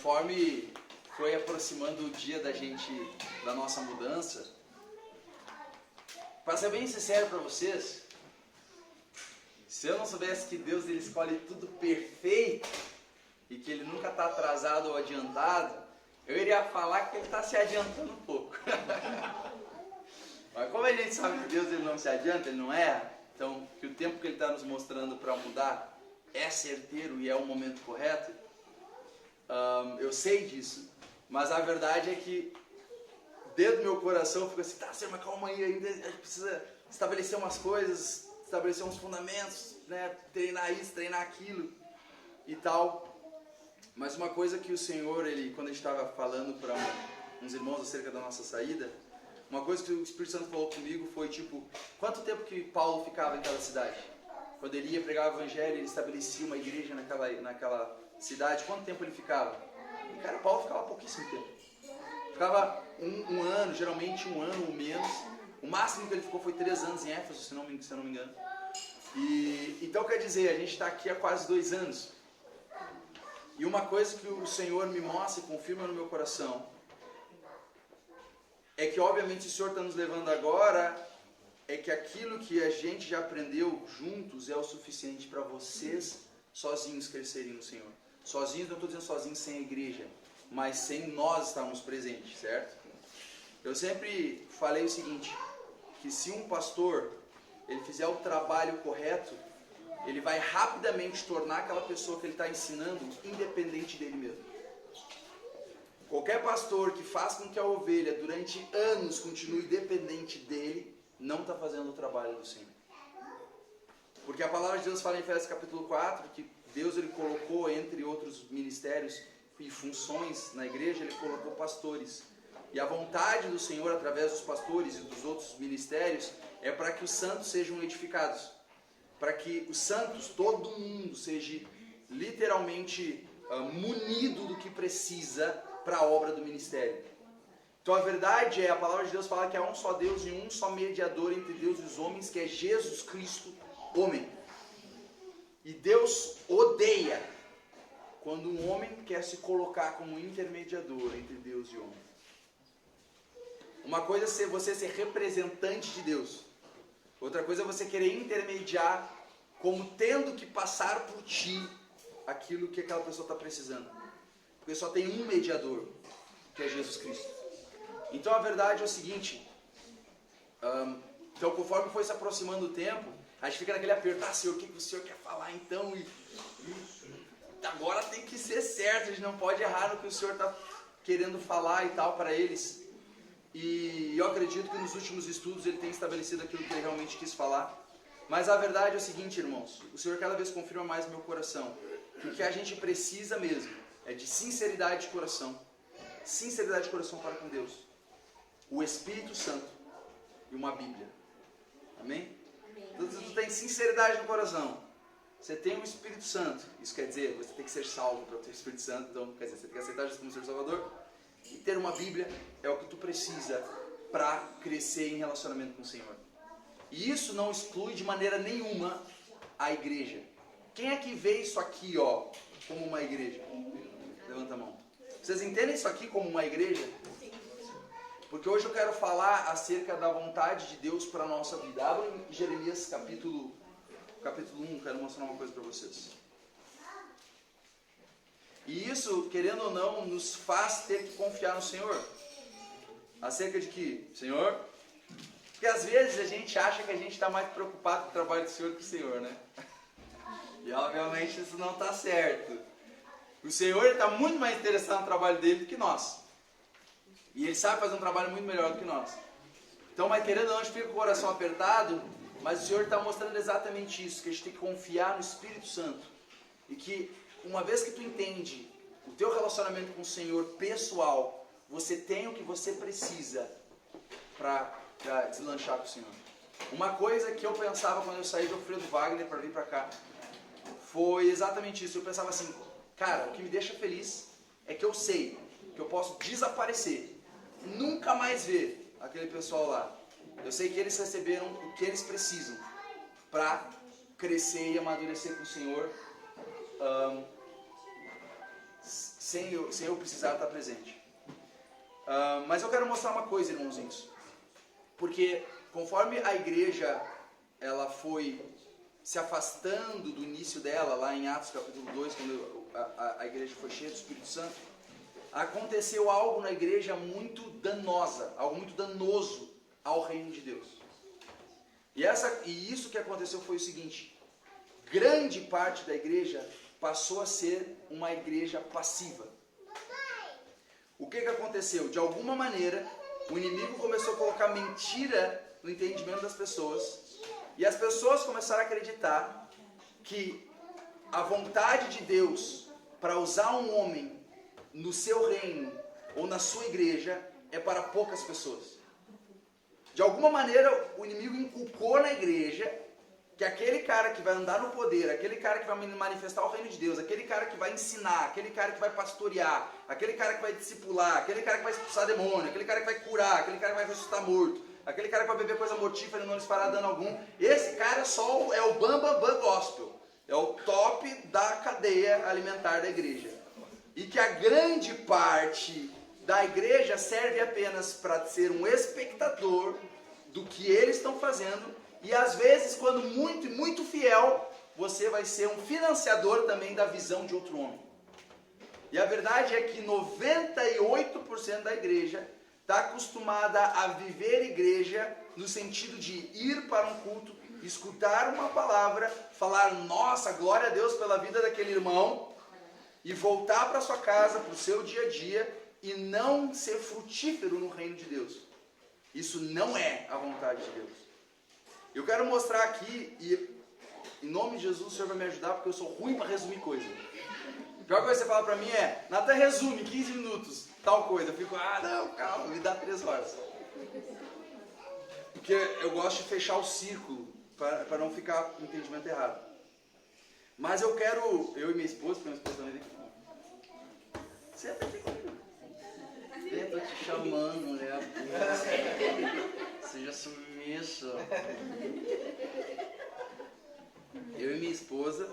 Conforme foi aproximando o dia da nossa mudança, para ser bem sincero para vocês, se eu não soubesse que Deus ele escolhe tudo perfeito e que Ele nunca está atrasado ou adiantado, eu iria falar que Ele está se adiantando um pouco. Mas como a gente sabe que Deus ele não se adianta, Ele não erra, então que o tempo que Ele está nos mostrando para mudar é certeiro e é o momento correto, eu sei disso, mas a verdade é que dentro do meu coração fica assim, tá, Senhor, mas calma aí, ainda a gente precisa estabelecer umas coisas, estabelecer uns fundamentos, né, treinar isso, treinar aquilo e tal. Mas uma coisa que o Senhor, quando a gente estava falando para uns irmãos acerca da nossa saída, uma coisa que o Espírito Santo falou comigo foi tipo, quanto tempo que Paulo ficava em aquela cidade? Quando ele ia pregar o evangelho, ele estabelecia uma igreja naquela cidade, quanto tempo ele ficava? E cara, Paulo ficava pouquíssimo tempo. Ficava um ano, geralmente um ano ou menos. O máximo que ele ficou foi 3 anos em Éfeso, se eu não me engano. E então quer dizer, a gente está aqui há quase 2 anos. E uma coisa que o Senhor me mostra e confirma no meu coração é que obviamente o Senhor está nos levando agora, é que aquilo que a gente já aprendeu juntos é o suficiente para vocês sozinhos crescerem no Senhor. Sozinhos, não estou dizendo sozinhos sem a igreja, mas sem nós estarmos presentes, certo? Eu sempre falei o seguinte, que se um pastor ele fizer o trabalho correto, ele vai rapidamente tornar aquela pessoa que ele está ensinando independente dele mesmo. Qualquer pastor que faz com que a ovelha durante anos continue dependente dele, não está fazendo o trabalho do Senhor. Porque a palavra de Deus fala em Efésios capítulo 4, que Deus ele colocou entre outros ministérios e funções na igreja, ele colocou pastores. E a vontade do Senhor através dos pastores e dos outros ministérios é para que os santos sejam edificados. Para que os santos, todo mundo, seja literalmente munido do que precisa para a obra do ministério. Então a verdade é, a palavra de Deus fala que há um só Deus e um só mediador entre Deus e os homens, que é Jesus Cristo, homem. E Deus odeia quando um homem quer se colocar como intermediador entre Deus e o homem. Uma coisa é você ser representante de Deus. Outra coisa é você querer intermediar como tendo que passar por ti aquilo que aquela pessoa está precisando. Porque só tem um mediador, que é Jesus Cristo. Então a verdade é o seguinte, então conforme foi se aproximando o tempo, a gente fica naquele aperto, Senhor, o que o Senhor quer falar então? E agora tem que ser certo, a gente não pode errar no que o Senhor está querendo falar e tal para eles. E eu acredito que nos últimos estudos ele tem estabelecido aquilo que ele realmente quis falar. Mas a verdade é o seguinte, irmãos, o Senhor cada vez confirma mais no meu coração, que o que a gente precisa mesmo é de sinceridade de coração. Sinceridade de coração para com Deus. O Espírito Santo e uma Bíblia. Amém? Então, tu tem sinceridade no coração. Você tem o Espírito Santo. Isso quer dizer, você tem que ser salvo para ter o Espírito Santo. Então, quer dizer, você tem que aceitar Jesus como seu Salvador. E ter uma Bíblia é o que tu precisa para crescer em relacionamento com o Senhor. E isso não exclui de maneira nenhuma a igreja. Quem é que vê isso aqui, como uma igreja? Levanta a mão. Vocês entendem isso aqui como uma igreja? Porque hoje eu quero falar acerca da vontade de Deus para a nossa vida. Abra em Jeremias capítulo 1, quero mostrar uma coisa para vocês. E isso, querendo ou não, nos faz ter que confiar no Senhor. Acerca de que, Senhor? Porque às vezes a gente acha que a gente está mais preocupado com o trabalho do Senhor que o Senhor, né? E obviamente isso não está certo. O Senhor está muito mais interessado no trabalho dele do que nós. E ele sabe fazer um trabalho muito melhor do que nós. Então, mas querendo ou não, a gente fica com o coração apertado, mas o Senhor está mostrando exatamente isso, que a gente tem que confiar no Espírito Santo. E que uma vez que tu entende o teu relacionamento com o Senhor pessoal, você tem o que você precisa para deslanchar com o Senhor. Uma coisa que eu pensava quando eu saí do Alfredo Wagner para vir para cá, foi exatamente isso. Eu pensava assim, cara, o que me deixa feliz é que eu sei que eu posso desaparecer, nunca mais ver aquele pessoal lá. Eu sei que eles receberam o que eles precisam para crescer e amadurecer com o Senhor, sem eu precisar estar presente. Mas eu quero mostrar uma coisa, irmãozinhos. Porque conforme a igreja ela foi se afastando do início dela, lá em Atos capítulo 2, quando a igreja foi cheia do Espírito Santo, aconteceu algo na igreja muito danosa, algo muito danoso ao reino de Deus. E isso que aconteceu foi o seguinte: grande parte da igreja passou a ser uma igreja passiva. O que aconteceu? De alguma maneira, o inimigo começou a colocar mentira no entendimento das pessoas, e as pessoas começaram a acreditar que a vontade de Deus para usar um homem no seu reino ou na sua igreja é para poucas pessoas. De alguma maneira, o inimigo inculcou na igreja que aquele cara que vai andar no poder, aquele cara que vai manifestar o reino de Deus, aquele cara que vai ensinar, aquele cara que vai pastorear, aquele cara que vai discipular, aquele cara que vai expulsar demônio, aquele cara que vai curar, aquele cara que vai ressuscitar morto, aquele cara que vai beber coisa mortífera e não lhes fará dano algum, esse cara só é o bam gospel, é o top da cadeia alimentar da igreja. E que a grande parte da igreja serve apenas para ser um espectador do que eles estão fazendo, e às vezes, quando muito fiel, você vai ser um financiador também da visão de outro homem. E a verdade é que 98% da igreja está acostumada a viver igreja no sentido de ir para um culto, escutar uma palavra, falar nossa, glória a Deus pela vida daquele irmão, e voltar para sua casa, para o seu dia a dia, e não ser frutífero no reino de Deus. Isso não é a vontade de Deus. Eu quero mostrar aqui, e em nome de Jesus o Senhor vai me ajudar, porque eu sou ruim para resumir coisa. A pior coisa que você fala para mim é, Natan, resume, 15 minutos, tal coisa. Eu fico, não, calma, me dá 3 horas. Porque eu gosto de fechar o círculo, para não ficar com entendimento errado. Mas eu quero, eu e minha esposa, porque minha esposa também vem aqui. Senta aqui comigo. Eu tô te chamando, mulher. Seja submisso. Eu e minha esposa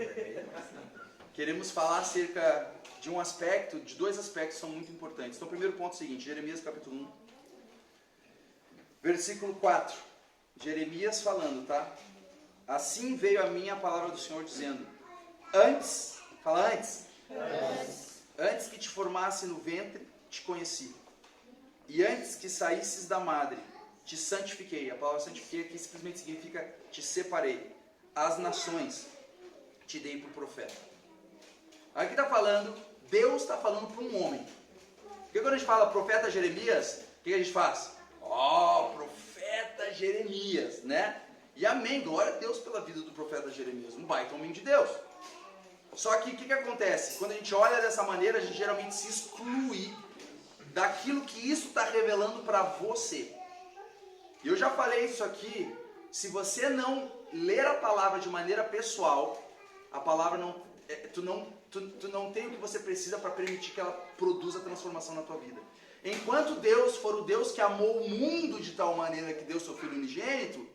queremos falar acerca de um aspecto, de 2 aspectos que são muito importantes. Então, o primeiro ponto é o seguinte, Jeremias capítulo 1, versículo 4. Jeremias falando, tá? Assim veio a mim a palavra do Senhor dizendo, antes que te formasse no ventre, te conheci. E antes que saísses da madre, te santifiquei. A palavra santifiquei aqui simplesmente significa te separei. As nações te dei por profeta. Aqui está falando, Deus está falando para um homem. Porque quando a gente fala profeta Jeremias, o que a gente faz? Profeta Jeremias, né? E amém, glória a Deus pela vida do profeta Jeremias, um baita homem de Deus. Só que o que acontece? Quando a gente olha dessa maneira, a gente geralmente se exclui daquilo que isso está revelando para você. E eu já falei isso aqui, se você não ler a palavra de maneira pessoal, a palavra tu não tem o que você precisa para permitir que ela produza transformação na tua vida. Enquanto Deus for o Deus que amou o mundo de tal maneira que deu seu Filho unigênito,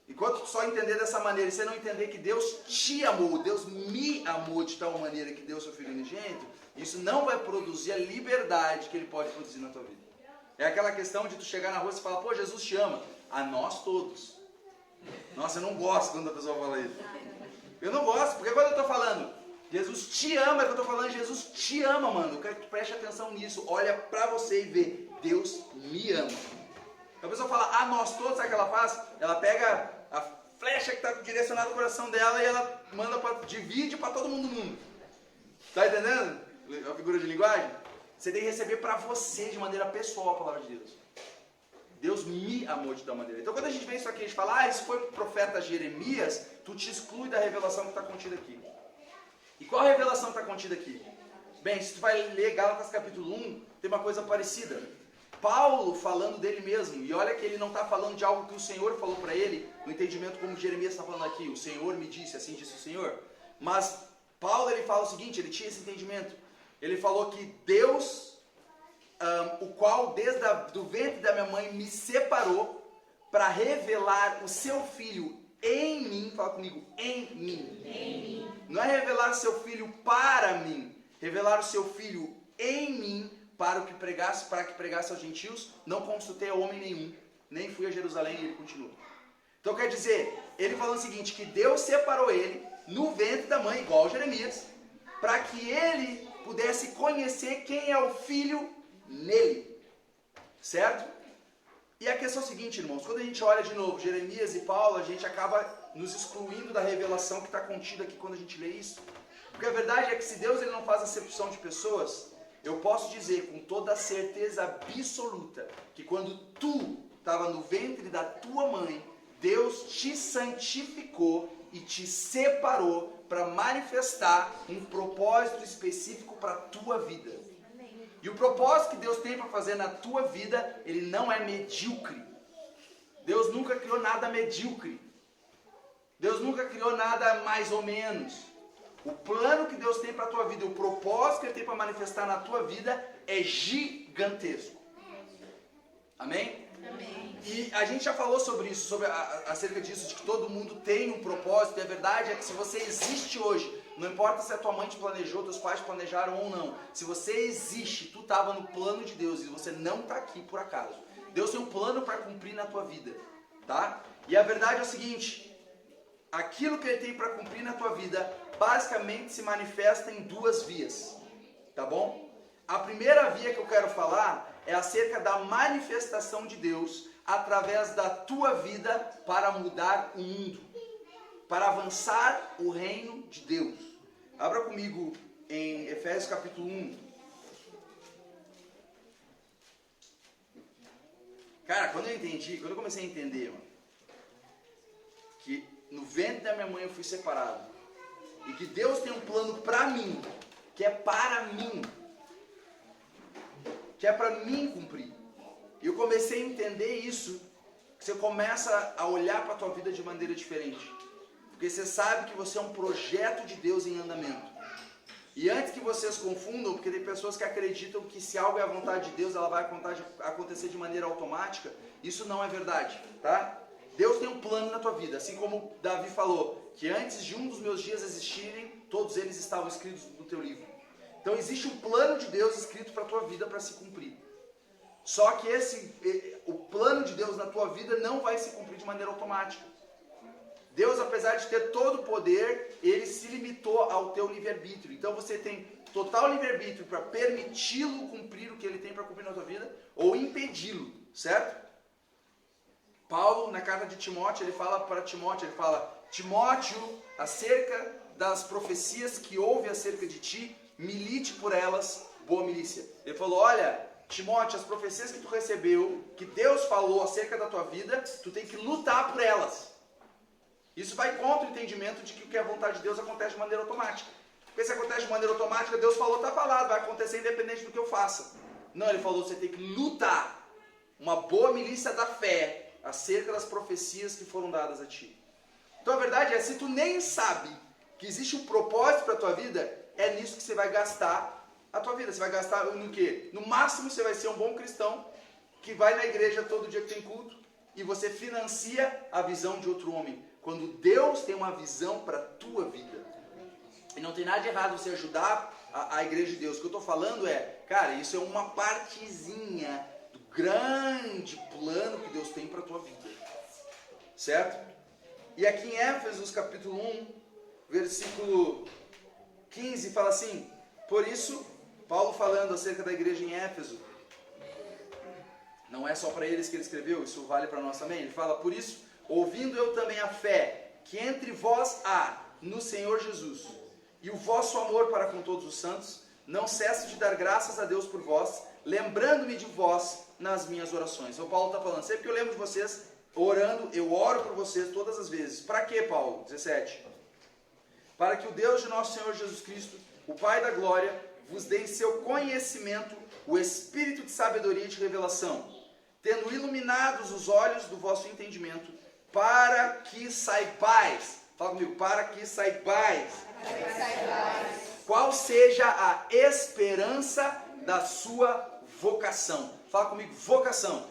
enquanto tu só entender dessa maneira e você não entender que Deus te amou, Deus me amou de tal maneira que deu seu Filho unigênito, isso não vai produzir a liberdade que Ele pode produzir na tua vida. É aquela questão de tu chegar na rua e falar, pô, Jesus te ama. A nós todos. Nossa, eu não gosto quando a pessoa fala isso. Eu não gosto, porque quando eu estou falando, Jesus te ama, é que eu estou falando, Jesus te ama, mano. Eu quero que tu preste atenção nisso. Olha pra você e vê, Deus me ama. A pessoa fala, nós todos, sabe o que ela faz? Ela pega a flecha que está direcionada no coração dela e ela divide para todo mundo do mundo. Tá entendendo a figura de linguagem? Você tem que receber para você de maneira pessoal a palavra de Deus. Deus me amou de tal maneira. Então quando a gente vê isso aqui, a gente fala, isso foi pro profeta Jeremias, tu te exclui da revelação que está contida aqui. E qual a revelação que está contida aqui? Bem, se tu vai ler Gálatas capítulo 1, tem uma coisa parecida. Paulo falando dele mesmo, e olha que ele não está falando de algo que o Senhor falou para ele, no entendimento como Jeremias está falando aqui, o Senhor me disse, assim disse o Senhor. Mas Paulo ele fala o seguinte, ele tinha esse entendimento, ele falou que Deus, o qual desde do ventre da minha mãe me separou para revelar o seu Filho em mim, fala comigo, em mim. Não é revelar seu Filho para mim, revelar o seu Filho em mim para que pregasse aos gentios, não consultei a homem nenhum, nem fui a Jerusalém, e ele continua. Então quer dizer, ele falando o seguinte, que Deus separou ele no ventre da mãe, igual Jeremias, para que ele pudesse conhecer quem é o Filho nele. Certo? E a questão é a seguinte, irmãos, quando a gente olha de novo Jeremias e Paulo, a gente acaba nos excluindo da revelação que está contida aqui quando a gente lê isso. Porque a verdade é que se Deus ele não faz acepção de pessoas, eu posso dizer com toda certeza absoluta que quando tu estava no ventre da tua mãe, Deus te santificou e te separou para manifestar um propósito específico para a tua vida. E o propósito que Deus tem para fazer na tua vida, ele não é medíocre. Deus nunca criou nada medíocre. Deus nunca criou nada mais ou menos. O plano que Deus tem para a tua vida, o propósito que Ele tem para manifestar na tua vida é gigantesco. Amém? Amém. E a gente já falou sobre isso, acerca disso, de que todo mundo tem um propósito. E a verdade é que se você existe hoje, não importa se a tua mãe te planejou, teus pais te planejaram ou não. Se você existe, tu estava no plano de Deus e você não está aqui por acaso. Deus tem um plano para cumprir na tua vida, tá? E a verdade é o seguinte, aquilo que Ele tem para cumprir na tua vida, basicamente se manifesta em duas vias, tá bom? A primeira via que eu quero falar é acerca da manifestação de Deus através da tua vida para mudar o mundo, para avançar o reino de Deus. Abra comigo em Efésios capítulo 1. Cara, quando eu comecei a entender, mano, que no ventre da minha mãe eu fui separado, e que Deus tem um plano pra mim, que é para mim, que é para mim cumprir. E eu comecei a entender isso, que você começa a olhar para a tua vida de maneira diferente. Porque você sabe que você é um projeto de Deus em andamento. E antes que vocês confundam, porque tem pessoas que acreditam que se algo é a vontade de Deus, ela vai acontecer de maneira automática. Isso não é verdade, tá? Deus tem um plano na tua vida, assim como Davi falou, que antes de um dos meus dias existirem, todos eles estavam escritos no teu livro. Então existe um plano de Deus escrito para a tua vida para se cumprir. Só que o plano de Deus na tua vida não vai se cumprir de maneira automática. Deus, apesar de ter todo o poder, Ele se limitou ao teu livre-arbítrio. Então você tem total livre-arbítrio para permiti-lo cumprir o que Ele tem para cumprir na tua vida, ou impedi-lo, certo? Paulo, na carta de Timóteo, ele fala para Timóteo, ele fala, Timóteo, acerca das profecias que houve acerca de ti, milite por elas, boa milícia. Ele falou, olha, Timóteo, as profecias que tu recebeu, que Deus falou acerca da tua vida, tu tem que lutar por elas. Isso vai contra o entendimento de que o que é a vontade de Deus acontece de maneira automática. Porque se acontece de maneira automática, Deus falou, está falado, vai acontecer independente do que eu faça. Não, ele falou, você tem que lutar, uma boa milícia da fé, acerca das profecias que foram dadas a ti. Então a verdade é, se tu nem sabe que existe um propósito para a tua vida, é nisso que você vai gastar a tua vida. Você vai gastar no quê? No máximo você vai ser um bom cristão, que vai na igreja todo dia que tem culto, e você financia a visão de outro homem. Quando Deus tem uma visão para a tua vida. E não tem nada de errado você ajudar a igreja de Deus. O que eu estou falando é, cara, isso é uma partezinha do grande plano que Deus tem para a tua vida. Certo? E aqui em Éfesos capítulo 1, versículo 15, fala assim, por isso, Paulo falando acerca da igreja em Éfeso, não é só para eles que ele escreveu, isso vale para nós também. Ele fala, por isso, ouvindo eu também a fé que entre vós há no Senhor Jesus, e o vosso amor para com todos os santos, não cesso de dar graças a Deus por vós, lembrando-me de vós nas minhas orações. Então Paulo está falando, sempre que eu lembro de vocês, orando, eu oro por vocês todas as vezes. Para quê, Paulo? 17. Para que o Deus de nosso Senhor Jesus Cristo, o Pai da glória, vos dê em seu conhecimento o espírito de sabedoria e de revelação, tendo iluminados os olhos do vosso entendimento, para que saibais, fala comigo, para que saibais, qual seja a esperança da sua vocação. Fala comigo, vocação.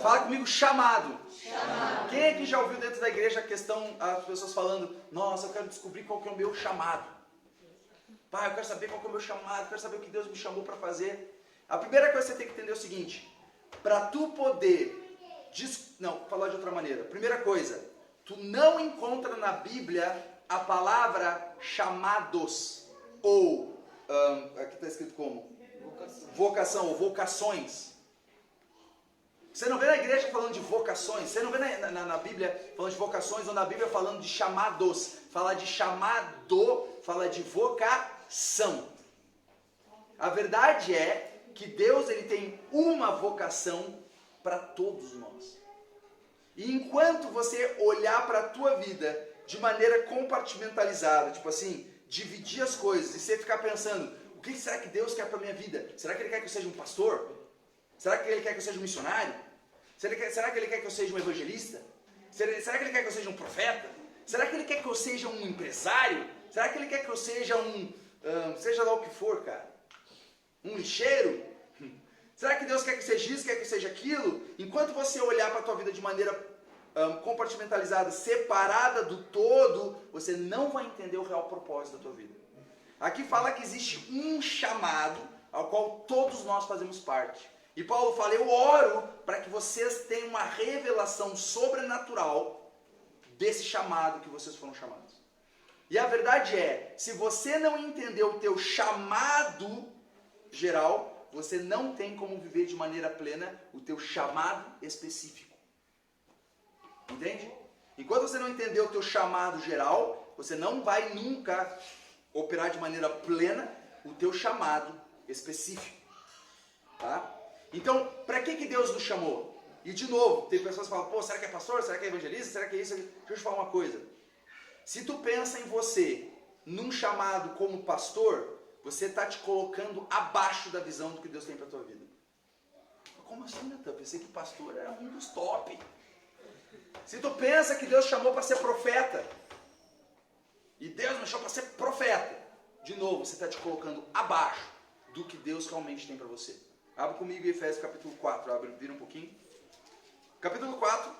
Fala comigo, chamado. Quem é que já ouviu dentro da igreja a questão, as pessoas falando, nossa, eu quero descobrir qual que é o meu chamado. Pai, eu quero saber qual que é o meu chamado, eu quero saber o que Deus me chamou para fazer. A primeira coisa que você tem que entender é o seguinte, para tu poder... Não, falar de outra maneira. Primeira coisa, tu não encontra na Bíblia a palavra chamados, ou, aqui está escrito como? Vocação, ou vocações. Você não vê na igreja falando de vocações, você não vê na Bíblia falando de vocações, ou na Bíblia falando de chamados. Fala de chamado, fala de vocação. A verdade é que Deus ele tem uma vocação para todos nós. E enquanto você olhar para a tua vida de maneira compartimentalizada, tipo assim, dividir as coisas e você ficar pensando, o que será que Deus quer para a minha vida? Será que Ele quer que eu seja um pastor? Será que Ele quer que eu seja um missionário? Será que Ele quer que eu seja um evangelista? Será que Ele quer que eu seja um profeta? Será que Ele quer que eu seja um empresário? Será que Ele quer que eu seja seja lá o que for, cara? Um lixeiro? Será que Deus quer que seja isso, quer que seja aquilo? Enquanto você olhar para a tua vida de maneira compartimentalizada, separada do todo, você não vai entender o real propósito da tua vida. Aqui fala que existe um chamado ao qual todos nós fazemos parte. E Paulo fala, eu oro para que vocês tenham uma revelação sobrenatural desse chamado que vocês foram chamados. E a verdade é, se você não entender o teu chamado geral, você não tem como viver de maneira plena o teu chamado específico. Entende? Enquanto você não entender o teu chamado geral, você não vai nunca operar de maneira plena o teu chamado específico. Tá? Então, para que Deus nos chamou? E de novo, tem pessoas que falam, pô, será que é pastor? Será que é evangelista? Será que é isso? Deixa eu te falar uma coisa. Se tu pensa em você num chamado como pastor, você está te colocando abaixo da visão do que Deus tem para a tua vida. Como assim, Natan? Pensei que pastor era um dos top. Se tu pensa que Deus chamou para ser profeta, e Deus me chamou para ser profeta, de novo, você está te colocando abaixo do que Deus realmente tem para você. Abre comigo em Efésios capítulo 4, vira um pouquinho. Capítulo 4,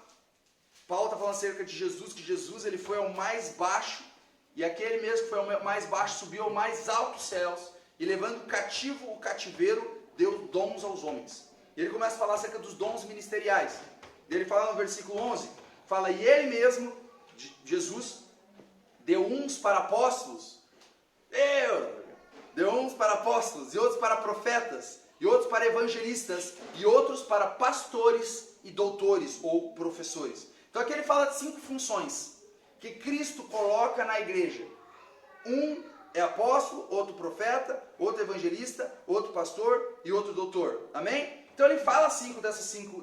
Paulo está falando acerca de Jesus, que Jesus ele foi ao mais baixo, e aquele mesmo que foi ao mais baixo subiu ao mais altos céus, e levando cativo o cativeiro, deu dons aos homens. E ele começa a falar acerca dos dons ministeriais. Ele fala no versículo 11, fala, e ele mesmo, Jesus, deu uns para apóstolos, deu uns para apóstolos, e outros para profetas, e outros para evangelistas, e outros para pastores e doutores, ou professores. Então aqui ele fala de 5 funções que Cristo coloca na igreja. Um é apóstolo, outro profeta, outro evangelista, outro pastor e outro doutor. Amém? Então ele fala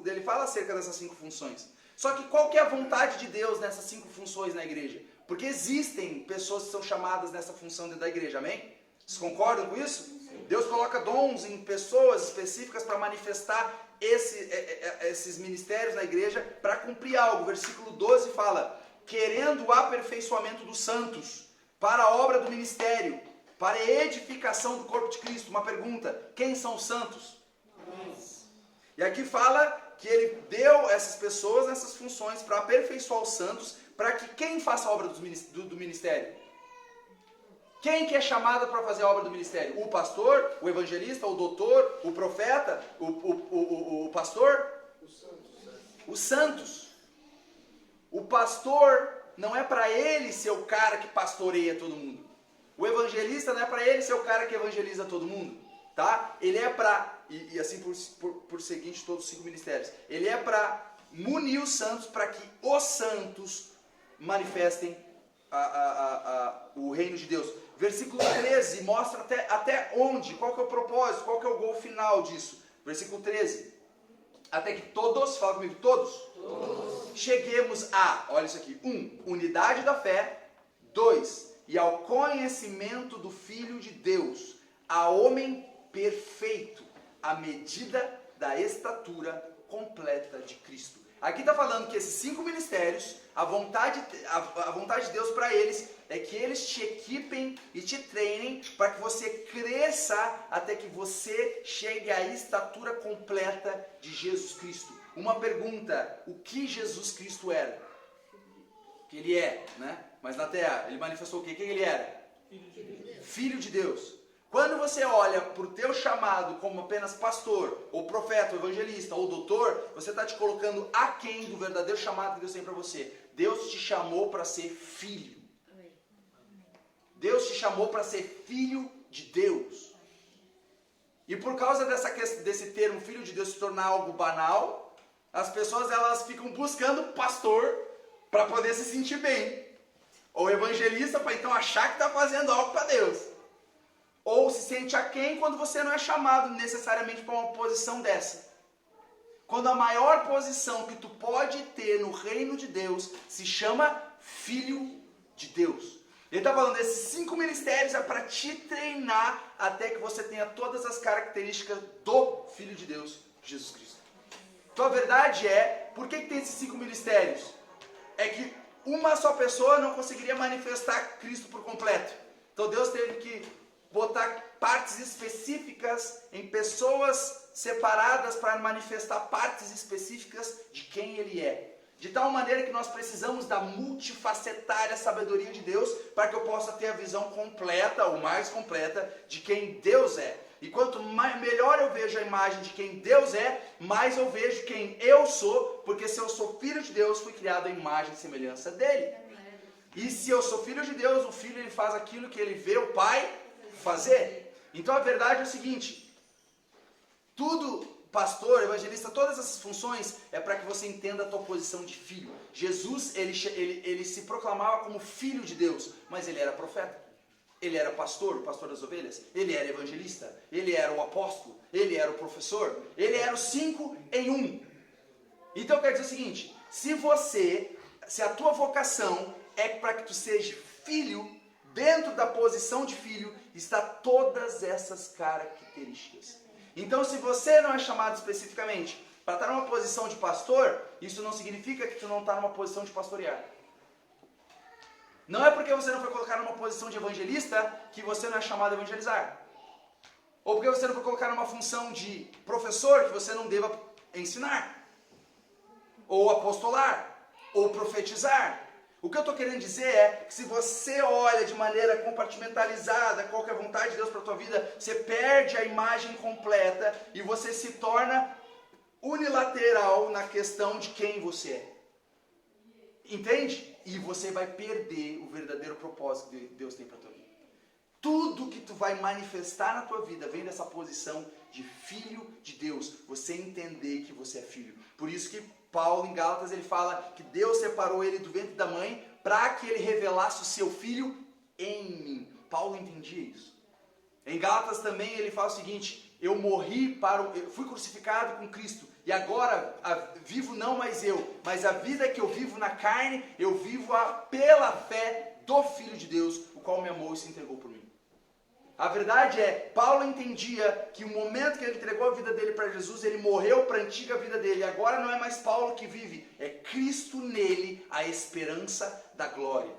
ele fala acerca dessas 5 funções. Só que qual que é a vontade de Deus nessas 5 funções na igreja? Porque existem pessoas que são chamadas nessa função dentro da igreja, amém? Vocês concordam com isso? Deus coloca dons em pessoas específicas para manifestar esses ministérios na igreja para cumprir algo. Versículo 12 fala, querendo o aperfeiçoamento dos santos, para a obra do ministério, para a edificação do corpo de Cristo. Uma pergunta, quem são os santos? E aqui fala que ele deu essas pessoas essas funções para aperfeiçoar os santos, para que quem faça a obra do ministério? Quem que é chamado para fazer a obra do ministério? O pastor, o evangelista, o doutor, o profeta, o pastor? Os santos. O pastor não é para ele ser o cara que pastoreia todo mundo. O evangelista não é para ele ser o cara que evangeliza todo mundo. Tá? Ele é para, e assim por seguinte todos os 5 ministérios, ele é para munir os santos para que os santos manifestem o reino de Deus. Versículo 13 mostra até onde, qual que é o propósito, qual que é o gol final disso. Versículo 13. Até que todos, fala comigo, todos. Cheguemos a, olha isso aqui, 1, unidade da fé, 2, e ao conhecimento do Filho de Deus, a homem perfeito, à medida da estatura completa de Cristo. Aqui está falando que esses 5 ministérios, a vontade de Deus para eles é que eles te equipem e te treinem para que você cresça até que você chegue à estatura completa de Jesus Cristo. Uma pergunta, o que Jesus Cristo era? Que ele é, né? Mas na terra, ele manifestou o quê? O que ele era? Filho de Deus. Quando você olha para o teu chamado como apenas pastor, ou profeta, ou evangelista, ou doutor, você está te colocando aquém do verdadeiro chamado que Deus tem para você. Deus te chamou para ser filho. Deus te chamou para ser filho de Deus. E por causa desse termo, filho de Deus, se tornar algo banal, as pessoas elas ficam buscando pastor para poder se sentir bem. Ou evangelista para então achar que está fazendo algo para Deus. Ou se sente aquém quando você não é chamado necessariamente para uma posição dessa. Quando a maior posição que tu pode ter no reino de Deus se chama filho de Deus. Ele está falando desses 5 ministérios é para te treinar até que você tenha todas as características do Filho de Deus, Jesus Cristo. Então a verdade é, por que tem esses 5 ministérios? É que uma só pessoa não conseguiria manifestar Cristo por completo. Então Deus teve que botar partes específicas em pessoas separadas para manifestar partes específicas de quem Ele é. De tal maneira que nós precisamos da multifacetária sabedoria de Deus para que eu possa ter a visão completa, ou mais completa, de quem Deus é. E quanto melhor eu vejo a imagem de quem Deus é, mais eu vejo quem eu sou, porque se eu sou filho de Deus, fui criado à imagem e semelhança dele. E se eu sou filho de Deus, o filho ele faz aquilo que ele vê o pai fazer. Então a verdade é o seguinte, tudo... pastor, evangelista, todas essas funções é para que você entenda a tua posição de filho. Jesus, ele se proclamava como filho de Deus, mas ele era profeta. Ele era pastor, o pastor das ovelhas. Ele era evangelista. Ele era o apóstolo. Ele era o professor. Ele era os 5 em 1. Então quer dizer o seguinte, se a tua vocação é para que tu seja filho, dentro da posição de filho, está todas essas características. Então, se você não é chamado especificamente para estar numa posição de pastor, isso não significa que tu não está numa posição de pastorear. Não é porque você não foi colocado numa posição de evangelista que você não é chamado a evangelizar. Ou porque você não foi colocado numa função de professor que você não deva ensinar. Ou apostolar. Ou profetizar. O que eu estou querendo dizer é que se você olha de maneira compartimentalizada qual que é a vontade de Deus para a tua vida, você perde a imagem completa e você se torna unilateral na questão de quem você é. Entende? E você vai perder o verdadeiro propósito que Deus tem para a tua vida. Tudo que tu vai manifestar na tua vida vem dessa posição de filho de Deus. Você entender que você é filho. Por isso que Paulo, em Gálatas, ele fala que Deus separou ele do ventre da mãe para que ele revelasse o seu filho em mim. Paulo entendia isso. Em Gálatas também ele fala o seguinte, eu fui crucificado com Cristo e agora vivo não mais eu, mas a vida que eu vivo na carne, eu vivo pela fé do Filho de Deus, o qual me amou e se entregou por mim. A verdade é, Paulo entendia que o momento que ele entregou a vida dele para Jesus, ele morreu para a antiga vida dele. Agora não é mais Paulo que vive, é Cristo nele, a esperança da glória.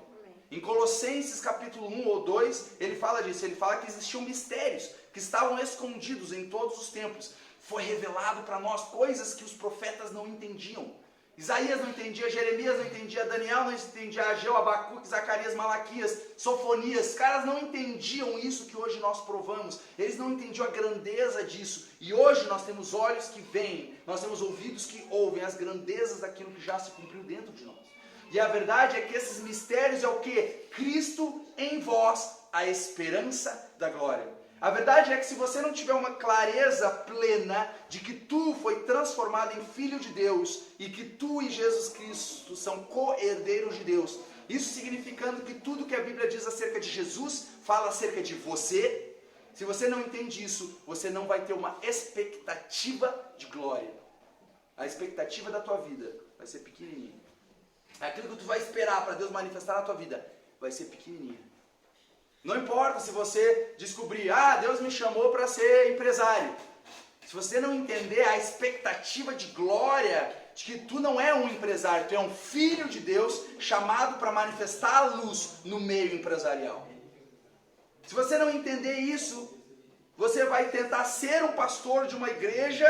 Em Colossenses capítulo 1 ou 2, ele fala disso. Ele fala que existiam mistérios que estavam escondidos em todos os tempos. Foi revelado para nós coisas que os profetas não entendiam. Isaías não entendia, Jeremias não entendia, Daniel não entendia, Ageu, Abacuque, Zacarias, Malaquias, Sofonias. Os caras não entendiam isso que hoje nós provamos. Eles não entendiam a grandeza disso. E hoje nós temos olhos que veem, nós temos ouvidos que ouvem as grandezas daquilo que já se cumpriu dentro de nós. E a verdade é que esses mistérios é o quê? Cristo em vós, a esperança da glória. A verdade é que se você não tiver uma clareza plena de que tu foi transformado em filho de Deus e que tu e Jesus Cristo são co-herdeiros de Deus, isso significando que tudo que a Bíblia diz acerca de Jesus fala acerca de você. Se você não entende isso, você não vai ter uma expectativa de glória. A expectativa da tua vida vai ser pequenininha. Aquilo que tu vai esperar para Deus manifestar na tua vida vai ser pequenininha. Não importa se você descobrir, Deus me chamou para ser empresário. Se você não entender a expectativa de glória, de que tu não é um empresário, tu é um filho de Deus chamado para manifestar a luz no meio empresarial. Se você não entender isso, você vai tentar ser um pastor de uma igreja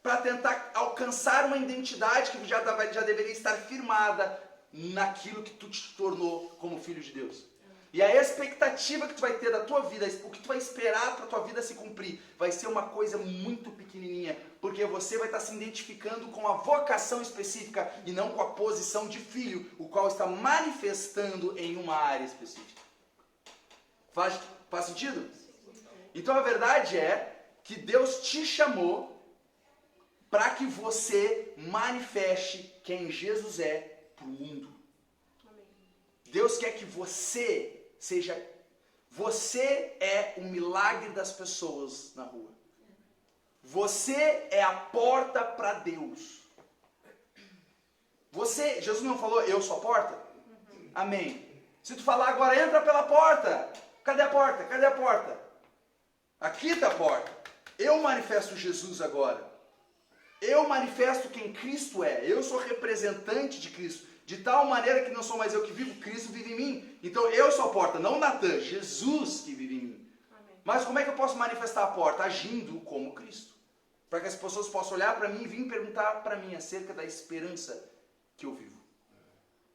para tentar alcançar uma identidade que já deveria estar firmada naquilo que tu te tornou como filho de Deus. E a expectativa que tu vai ter da tua vida, o que tu vai esperar para a tua vida se cumprir, vai ser uma coisa muito pequenininha, porque você vai estar se identificando com a vocação específica e não com a posição de filho, o qual está manifestando em uma área específica. Faz sentido? Então a verdade é que Deus te chamou para que você manifeste quem Jesus é para o mundo. Deus quer que você é o milagre das pessoas na rua. Você é a porta para Deus. Jesus não falou, eu sou a porta? Amém. Se tu falar agora, entra pela porta. Cadê a porta? Cadê a porta? Aqui está a porta. Eu manifesto Jesus agora. Eu manifesto quem Cristo é. Eu sou representante de Cristo. De tal maneira que não sou mais eu que vivo, Cristo vive em mim. Então eu sou a porta, não Natan, Jesus que vive em mim. Amém. Mas como é que eu posso manifestar a porta? Agindo como Cristo. Para que as pessoas possam olhar para mim e vir perguntar para mim acerca da esperança que eu vivo.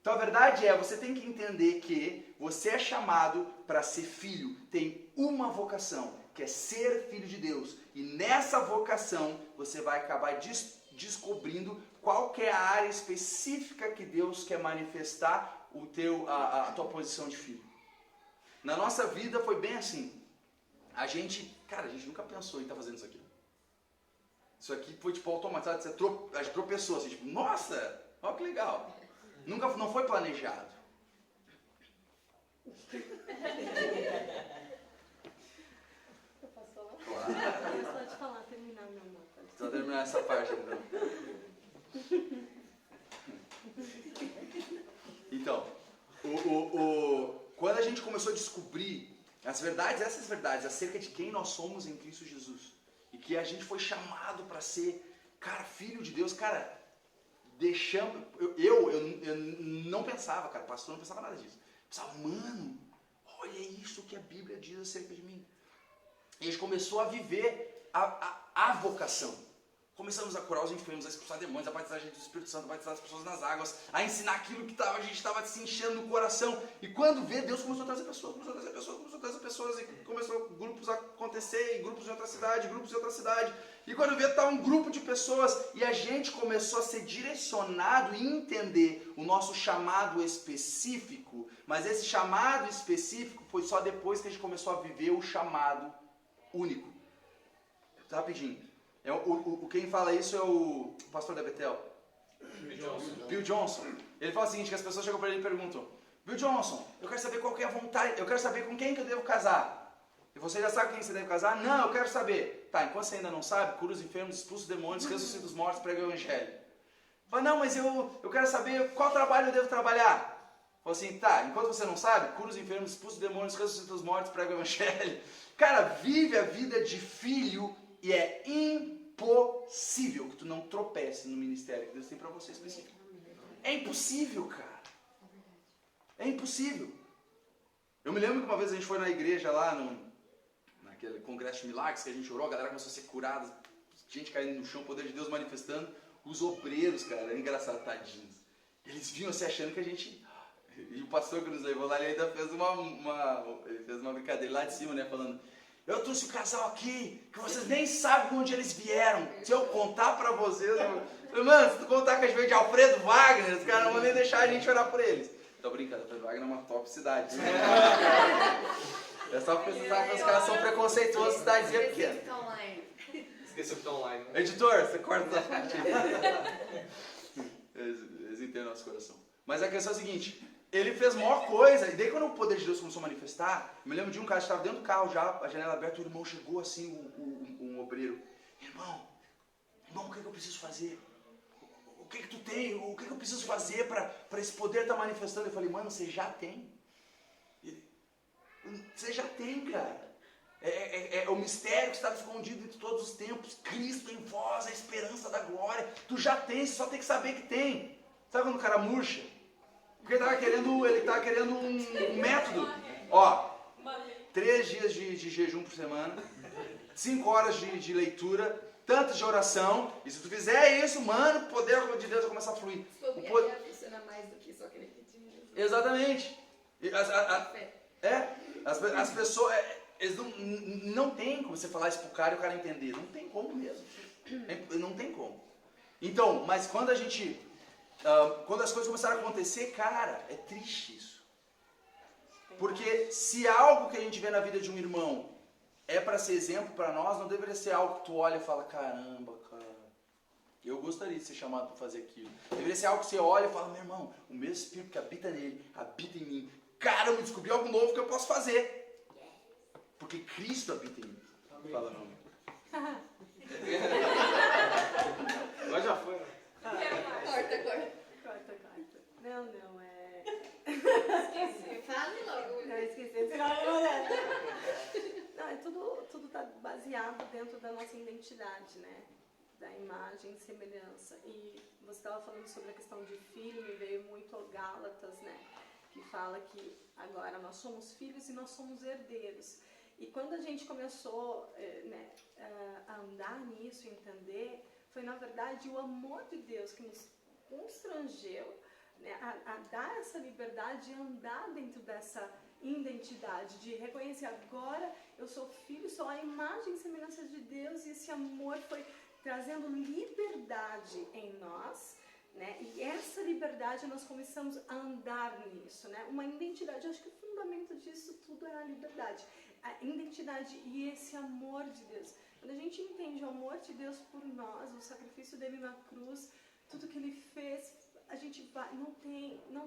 Então a verdade é, você tem que entender que você é chamado para ser filho. Tem uma vocação, que é ser filho de Deus. E nessa vocação você vai acabar descobrindo qual que é a área específica que Deus quer manifestar a tua posição de filho. Na nossa vida foi bem assim. A gente nunca pensou em estar fazendo isso aqui. Isso aqui foi tipo automatizado, a gente tropeçou assim, tipo, nossa, olha que legal. Não foi planejado. Eu posso falar? Claro. Eu só te falar, terminar meu mapa. Só terminar essa parte então. Então, quando a gente começou a descobrir essas verdades acerca de quem nós somos em Cristo Jesus, e que a gente foi chamado para ser, filho de Deus, eu não pensava, pastor, não pensava nada disso. Pensava, mano, olha isso que a Bíblia diz acerca de mim. E a gente começou a viver a vocação. Começamos a curar os enfermos, a expulsar demônios, a batizar a gente do Espírito Santo, a batizar as pessoas nas águas, a ensinar aquilo que a gente estava se enchendo no coração. E quando vê, Deus começou a trazer pessoas, e começou grupos a acontecer, e grupos em outra cidade. E quando vê, está um grupo de pessoas, e a gente começou a ser direcionado e entender o nosso chamado específico, mas esse chamado específico foi só depois que a gente começou a viver o chamado único. Rapidinho. Quem fala isso é o pastor da Betel. Bill Johnson. Ele fala o seguinte, que as pessoas chegam para ele e perguntam, Bill Johnson, eu quero saber qual que é a vontade, eu quero saber com quem que eu devo casar. E você já sabe com quem você deve casar? Não, eu quero saber. Tá, enquanto você ainda não sabe, cura os enfermos, expulsa os demônios, ressuscita os mortos, prega o evangelho. Fala, não, mas eu quero saber qual trabalho eu devo trabalhar. Fala assim, tá, enquanto você não sabe, cura os enfermos, expulsa os demônios, ressuscita os mortos, prega o evangelho. Vive a vida de filho. E é impossível que tu não tropece no ministério que Deus tem para você específico. É impossível, cara. É impossível. Eu me lembro que uma vez a gente foi na igreja lá, naquele congresso de milagres que a gente orou, a galera começou a ser curada, gente caindo no chão, o poder de Deus manifestando. Os obreiros, cara, é engraçado, tadinhos. Eles vinham se achando que a gente... E o pastor que nos levou lá, ele ainda fez uma brincadeira lá de cima, né, falando... Eu trouxe o casal aqui, que vocês nem sabem de onde eles vieram. Se eu contar pra vocês... Mano, se tu contar que a gente veio de Alfredo Wagner, os caras não vão nem deixar a gente orar por eles. Tô brincando, Alfredo Wagner é uma top cidade. É só precisar que os caras são preconceituosos, cidadezinha pequena. Esqueceu que tá online, né? Editor, você corta essa parte. Eles entendem o nosso coração. Mas a questão é a seguinte... Ele fez a maior coisa, e daí quando o poder de Deus começou a manifestar, eu me lembro de um cara que estava dentro do carro já, a janela aberta, o irmão chegou assim, um obreiro, irmão, o que eu preciso fazer? O que tu tem? O que eu preciso fazer para esse poder estar manifestando? Eu falei, mano, você já tem. Você já tem, cara. É o mistério que estava escondido entre todos os tempos, Cristo em vós, a esperança da glória. Tu já tem, você só tem que saber que tem. Sabe quando o cara murcha? Porque ele estava querendo um método. 3 dias de jejum por semana, 5 horas de leitura, tantas de oração. E se tu fizer isso, mano, o poder de Deus vai começar a fluir. Funciona mais do que só aquele que tinha. Exatamente. As pessoas, eles não tem como você falar isso pro cara e o cara entender. Não tem como mesmo. Não tem como. Então, mas quando a gente, quando as coisas começaram a acontecer, cara, é triste isso. Porque se algo que a gente vê na vida de um irmão é para ser exemplo para nós, não deveria ser algo que tu olha e fala, caramba, cara, eu gostaria de ser chamado para fazer aquilo. Deveria ser algo que você olha e fala, meu irmão, o mesmo Espírito que habita nele, habita em mim. Cara, eu descobri algo novo que eu posso fazer. Porque Cristo habita em mim. Amém. Fala não. Agora já foi, né? Corta. Não, Esqueci. Fale logo. Não, esqueci. Não, tudo tá baseado dentro da nossa identidade, né? Da imagem e semelhança. E você estava falando sobre a questão de filho, me veio muito Gálatas, né? Que fala que agora nós somos filhos e nós somos herdeiros. E quando a gente começou a andar nisso, entender, foi na verdade o amor de Deus que nos constrangeu, né, a dar essa liberdade de andar dentro dessa identidade, de reconhecer agora eu sou filho, sou a imagem e semelhança de Deus, e esse amor foi trazendo liberdade em nós, né? E essa liberdade nós começamos a andar nisso, né? Uma identidade, eu acho que o fundamento disso tudo é a liberdade, a identidade e esse amor de Deus. Quando a gente entende o amor de Deus por nós, o sacrifício dele na cruz, tudo que ele fez, a gente vai, não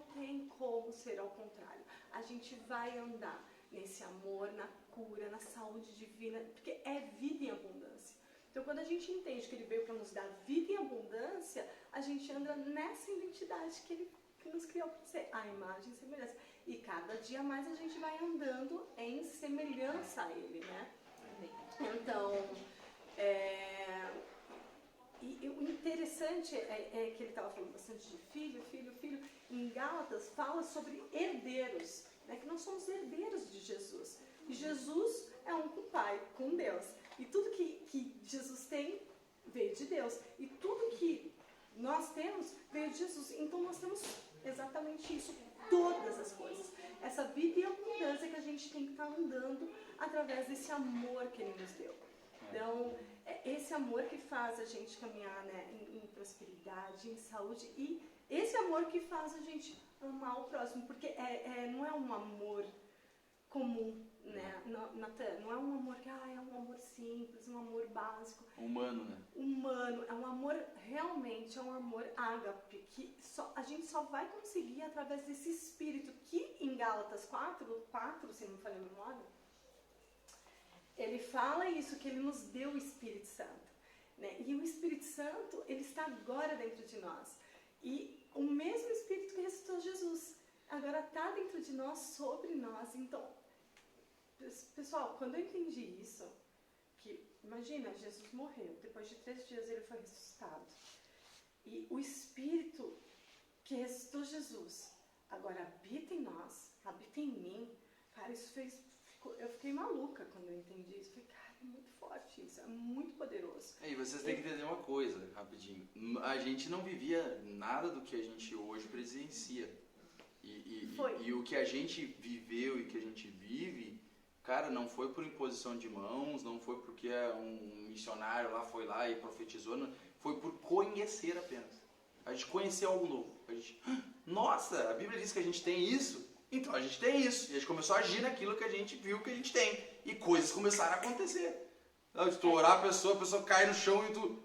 tem como ser ao contrário. A gente vai andar nesse amor, na cura, na saúde divina, porque é vida em abundância. Então, quando a gente entende que ele veio para nos dar vida em abundância, a gente anda nessa identidade que ele nos criou para ser a imagem e semelhança. E cada dia mais a gente vai andando em semelhança a ele, né? Então, e o interessante é que ele estava falando bastante de filho. Em Gálatas fala sobre herdeiros, né? Que nós somos herdeiros de Jesus. E Jesus é um com o Pai, com Deus. E tudo que Jesus tem veio de Deus. E tudo que nós temos veio de Jesus. Então nós temos exatamente isso, todas as coisas. Essa vida e abundância que a gente tem que estar andando através desse amor que ele nos deu. Então, é esse amor que faz a gente caminhar, né, em prosperidade, em saúde, e esse amor que faz a gente amar o próximo, porque não é um amor comum, né, Natan? Não é um amor que é um amor simples, um amor básico. Humano, né? Humano, é um amor, realmente é um amor ágape, que a gente só vai conseguir através desse espírito, que em Gálatas 4, se não me falha a memória, ele fala isso, que ele nos deu o Espírito Santo, né? E o Espírito Santo, ele está agora dentro de nós. E o mesmo Espírito que ressuscitou Jesus, agora está dentro de nós, sobre nós. Então, pessoal, quando eu entendi isso, que, imagina, Jesus morreu, depois de 3 dias ele foi ressuscitado. E o Espírito que ressuscitou Jesus, agora habita em nós, habita em mim. Cara, eu fiquei maluca quando eu entendi isso. Falei, cara, é muito forte isso, é muito poderoso. E vocês têm que entender uma coisa, rapidinho. A gente não vivia nada do que a gente hoje presencia. E o que a gente viveu e que a gente vive, cara, não foi por imposição de mãos, não foi porque um missionário lá foi lá e profetizou, não, foi por conhecer apenas. A gente conheceu algo novo. Nossa, a Bíblia diz que a gente tem isso. Então a gente tem isso, e a gente começou a agir naquilo que a gente viu que a gente tem, e coisas começaram a acontecer. Tu orar a pessoa cai no chão e tu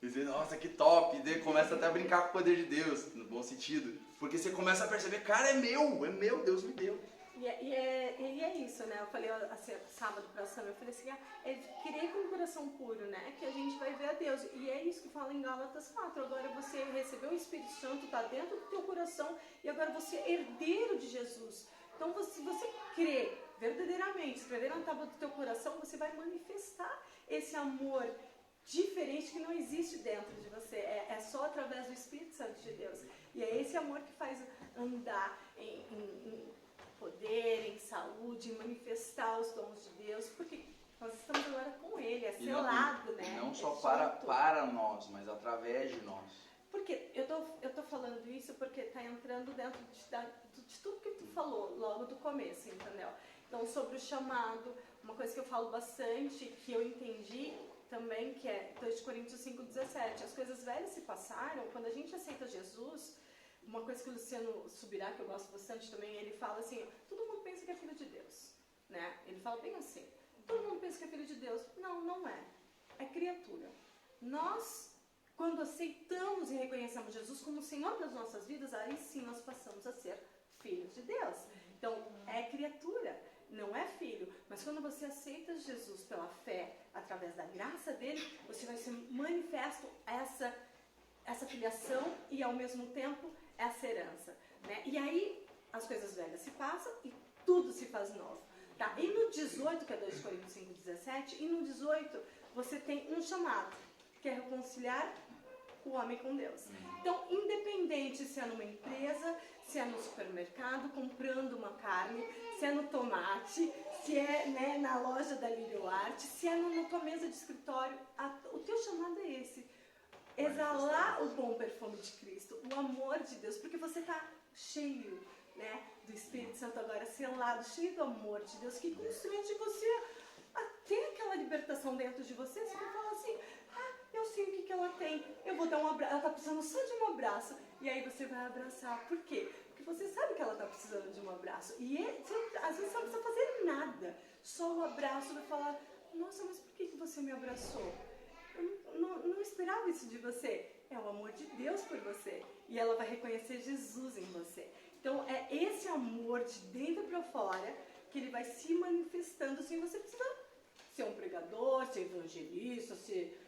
e diz, nossa, que top, e daí começa até a brincar com o poder de Deus, no bom sentido, porque você começa a perceber, cara, é meu, Deus me deu. E é isso, né? Eu falei assim, sábado pra Sam, eu falei assim, é crer com o coração puro, né? Que a gente vai ver a Deus. E é isso que fala em Gálatas 4. Agora você recebeu o Espírito Santo, tá dentro do teu coração, e agora você é herdeiro de Jesus. Então, se você crê verdadeiramente, escrever na tábua do teu coração, você vai manifestar esse amor diferente que não existe dentro de você. É só através do Espírito Santo de Deus. E é esse amor que faz andar em poder, em saúde, manifestar os dons de Deus, porque nós estamos agora com Ele, é selado, né? E não só para nós, mas através de nós. Porque eu tô falando isso porque está entrando dentro de tudo que tu falou logo do começo, entendeu? Então, sobre o chamado, uma coisa que eu falo bastante, que eu entendi também, que é 2 Coríntios 5,17. As coisas velhas se passaram. Quando a gente aceita Jesus, uma coisa que o Luciano Subirá, que eu gosto bastante também, ele fala assim, todo mundo pensa que é filho de Deus, né? Ele fala bem assim, todo mundo pensa que é filho de Deus. Não, não é. É criatura. Nós, quando aceitamos e reconhecemos Jesus como Senhor das nossas vidas, aí sim nós passamos a ser filhos de Deus. Então, é criatura, não é filho. Mas quando você aceita Jesus pela fé, através da graça dele, você vai ser manifesto essa filiação e, ao mesmo tempo, essa herança, né? E aí, as coisas velhas se passam e tudo se faz novo. Tá? E no 18, que é 2 Coríntios 5,17, e no 18, você tem um chamado, que é reconciliar o homem com Deus. Então, independente se é numa empresa, se é no supermercado, comprando uma carne, se é no tomate, se é, né, na loja da Lírio Arte, se é na tua mesa de escritório, o teu chamado é esse. Exalar o bom perfume de Cristo, o amor de Deus, porque você está cheio, né, do Espírito Santo agora, selado, cheio do amor de Deus, que constrange você a ter aquela libertação dentro de você. Você vai falar assim, eu sei o que ela tem, eu vou dar um abraço, ela está precisando só de um abraço, e aí você vai abraçar. Por quê? Porque você sabe que ela está precisando de um abraço, e às vezes você não precisa fazer nada, só o abraço vai falar, nossa, mas por que você me abraçou? Eu não esperava isso de você. É o amor de Deus por você, e ela vai reconhecer Jesus em você. Então é esse amor de dentro para fora que ele vai se manifestando sem você precisar ser um pregador, ser evangelista, ser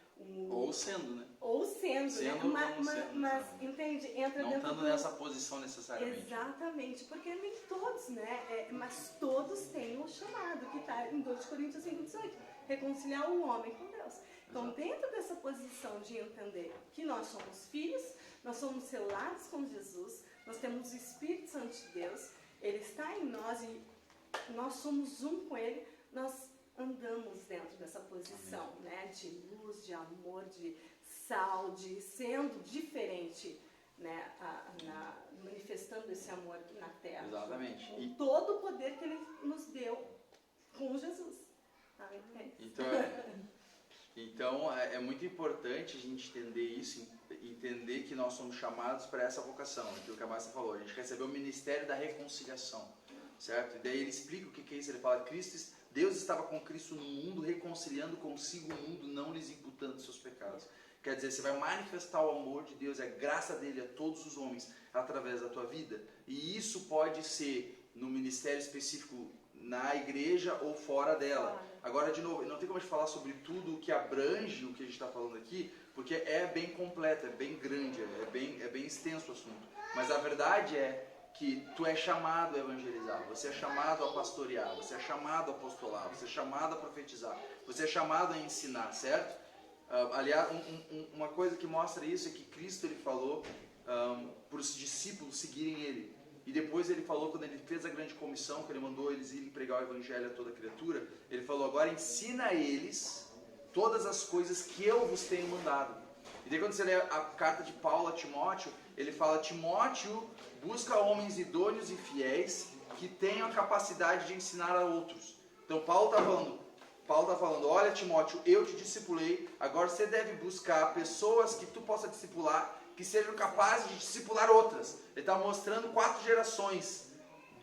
ou sendo, né? Ou sendo, né? Mas entende? Entra não dentro estando nessa posição necessariamente. Exatamente, porque nem todos, né? Mas todos têm o chamado, que está em 2 Coríntios 5,18, reconciliar o homem com Deus. Então, Exato. Dentro dessa posição de entender que nós somos filhos, nós somos selados com Jesus, nós temos o Espírito Santo de Deus, ele está em nós e nós somos um com ele, nós andamos dentro dessa posição, né, de luz, de amor, de sal, de sendo diferente, né, manifestando esse amor na terra. Exatamente. Com todo o poder que ele nos deu com Jesus. Amém? Então é muito importante a gente entender isso, entender que nós somos chamados para essa vocação, aquilo que a Márcia falou, a gente recebeu o ministério da reconciliação, certo? E daí ele explica o que é isso, ele fala, Deus estava com Cristo no mundo, reconciliando consigo o mundo, não lhes imputando seus pecados. Quer dizer, você vai manifestar o amor de Deus, a graça dele a todos os homens através da tua vida. E isso pode ser no ministério específico na igreja ou fora dela. Agora, de novo, não tem como a gente falar sobre tudo o que abrange o que a gente está falando aqui, porque é bem completo, é bem grande, é bem extenso o assunto. Mas a verdade é que tu é chamado a evangelizar, você é chamado a pastorear, você é chamado a apostolar, você é chamado a profetizar, você é chamado a ensinar, certo? Aliás, uma coisa que mostra isso é que Cristo ele falou para os discípulos seguirem ele. E depois ele falou, quando ele fez a grande comissão, que ele mandou eles irem pregar o evangelho a toda criatura, ele falou, agora ensina a eles todas as coisas que eu vos tenho mandado. E daí quando você lê a carta de Paulo a Timóteo, ele fala, Timóteo, busca homens idôneos e fiéis que tenham a capacidade de ensinar a outros. Então Paulo está falando, olha Timóteo, eu te discipulei, agora você deve buscar pessoas que tu possa discipular, que sejam capazes de discipular outras. Ele está mostrando 4 gerações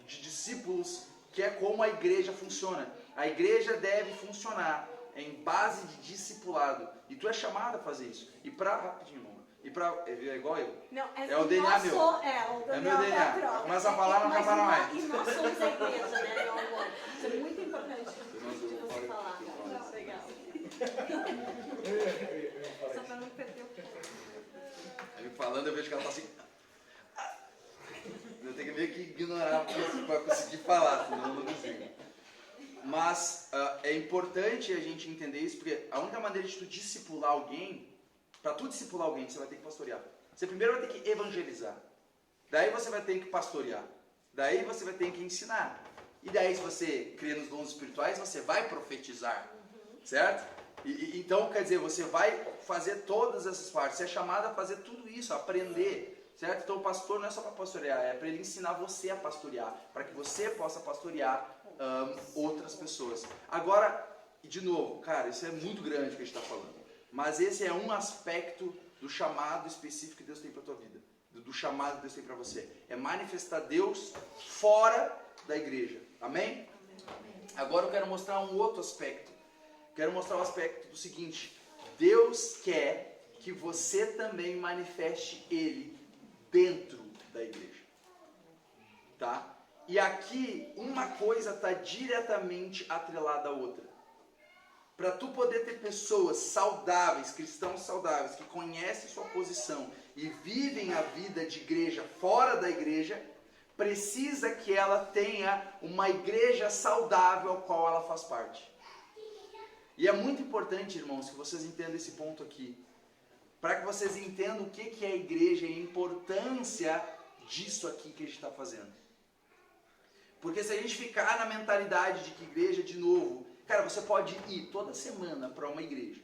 de discípulos, que é como a igreja funciona. A igreja deve funcionar em base de discipulado. E tu é chamado a fazer isso. E para... Rapidinho, irmão. E para... É igual eu. Não, é o DNA meu. É meu DNA. Começa a falar, não acaba mais. E nós somos a igreja, né, meu amor? Isso é muito importante de você falar. Legal. Só para não perder o foco. Falando, eu vejo que ela está assim... Eu tenho que meio que ignorar para conseguir falar, senão eu não consigo. Mas é importante a gente entender isso, porque a única maneira de tu discipular alguém, para tu discipular alguém, você vai ter que pastorear. Você primeiro vai ter que evangelizar. Daí você vai ter que pastorear. Daí você vai ter que ensinar. E daí, se você crê nos dons espirituais, você vai profetizar. Certo? Então, quer dizer, você vai fazer todas essas partes. Você é chamado a fazer tudo isso, a aprender, certo? Então, o pastor não é só para pastorear, é para ele ensinar você a pastorear, para que você possa pastorear outras pessoas. Agora, de novo, cara, isso é muito grande o que a gente está falando. Mas esse é um aspecto do chamado específico que Deus tem para a tua vida. Do chamado que Deus tem para você. É manifestar Deus fora da igreja. Amém? Agora eu quero mostrar um outro aspecto. Quero mostrar o aspecto do seguinte. Deus quer que você também manifeste Ele dentro da igreja. Tá? E aqui uma coisa está diretamente atrelada à outra. Para tu poder ter pessoas saudáveis, cristãos saudáveis, que conhecem sua posição e vivem a vida de igreja fora da igreja, precisa que ela tenha uma igreja saudável ao qual ela faz parte. E é muito importante, irmãos, que vocês entendam esse ponto aqui. Para que vocês entendam o que é a igreja e a importância disso aqui que a gente está fazendo. Porque se a gente ficar na mentalidade de que igreja, de novo... Cara, você pode ir toda semana para uma igreja,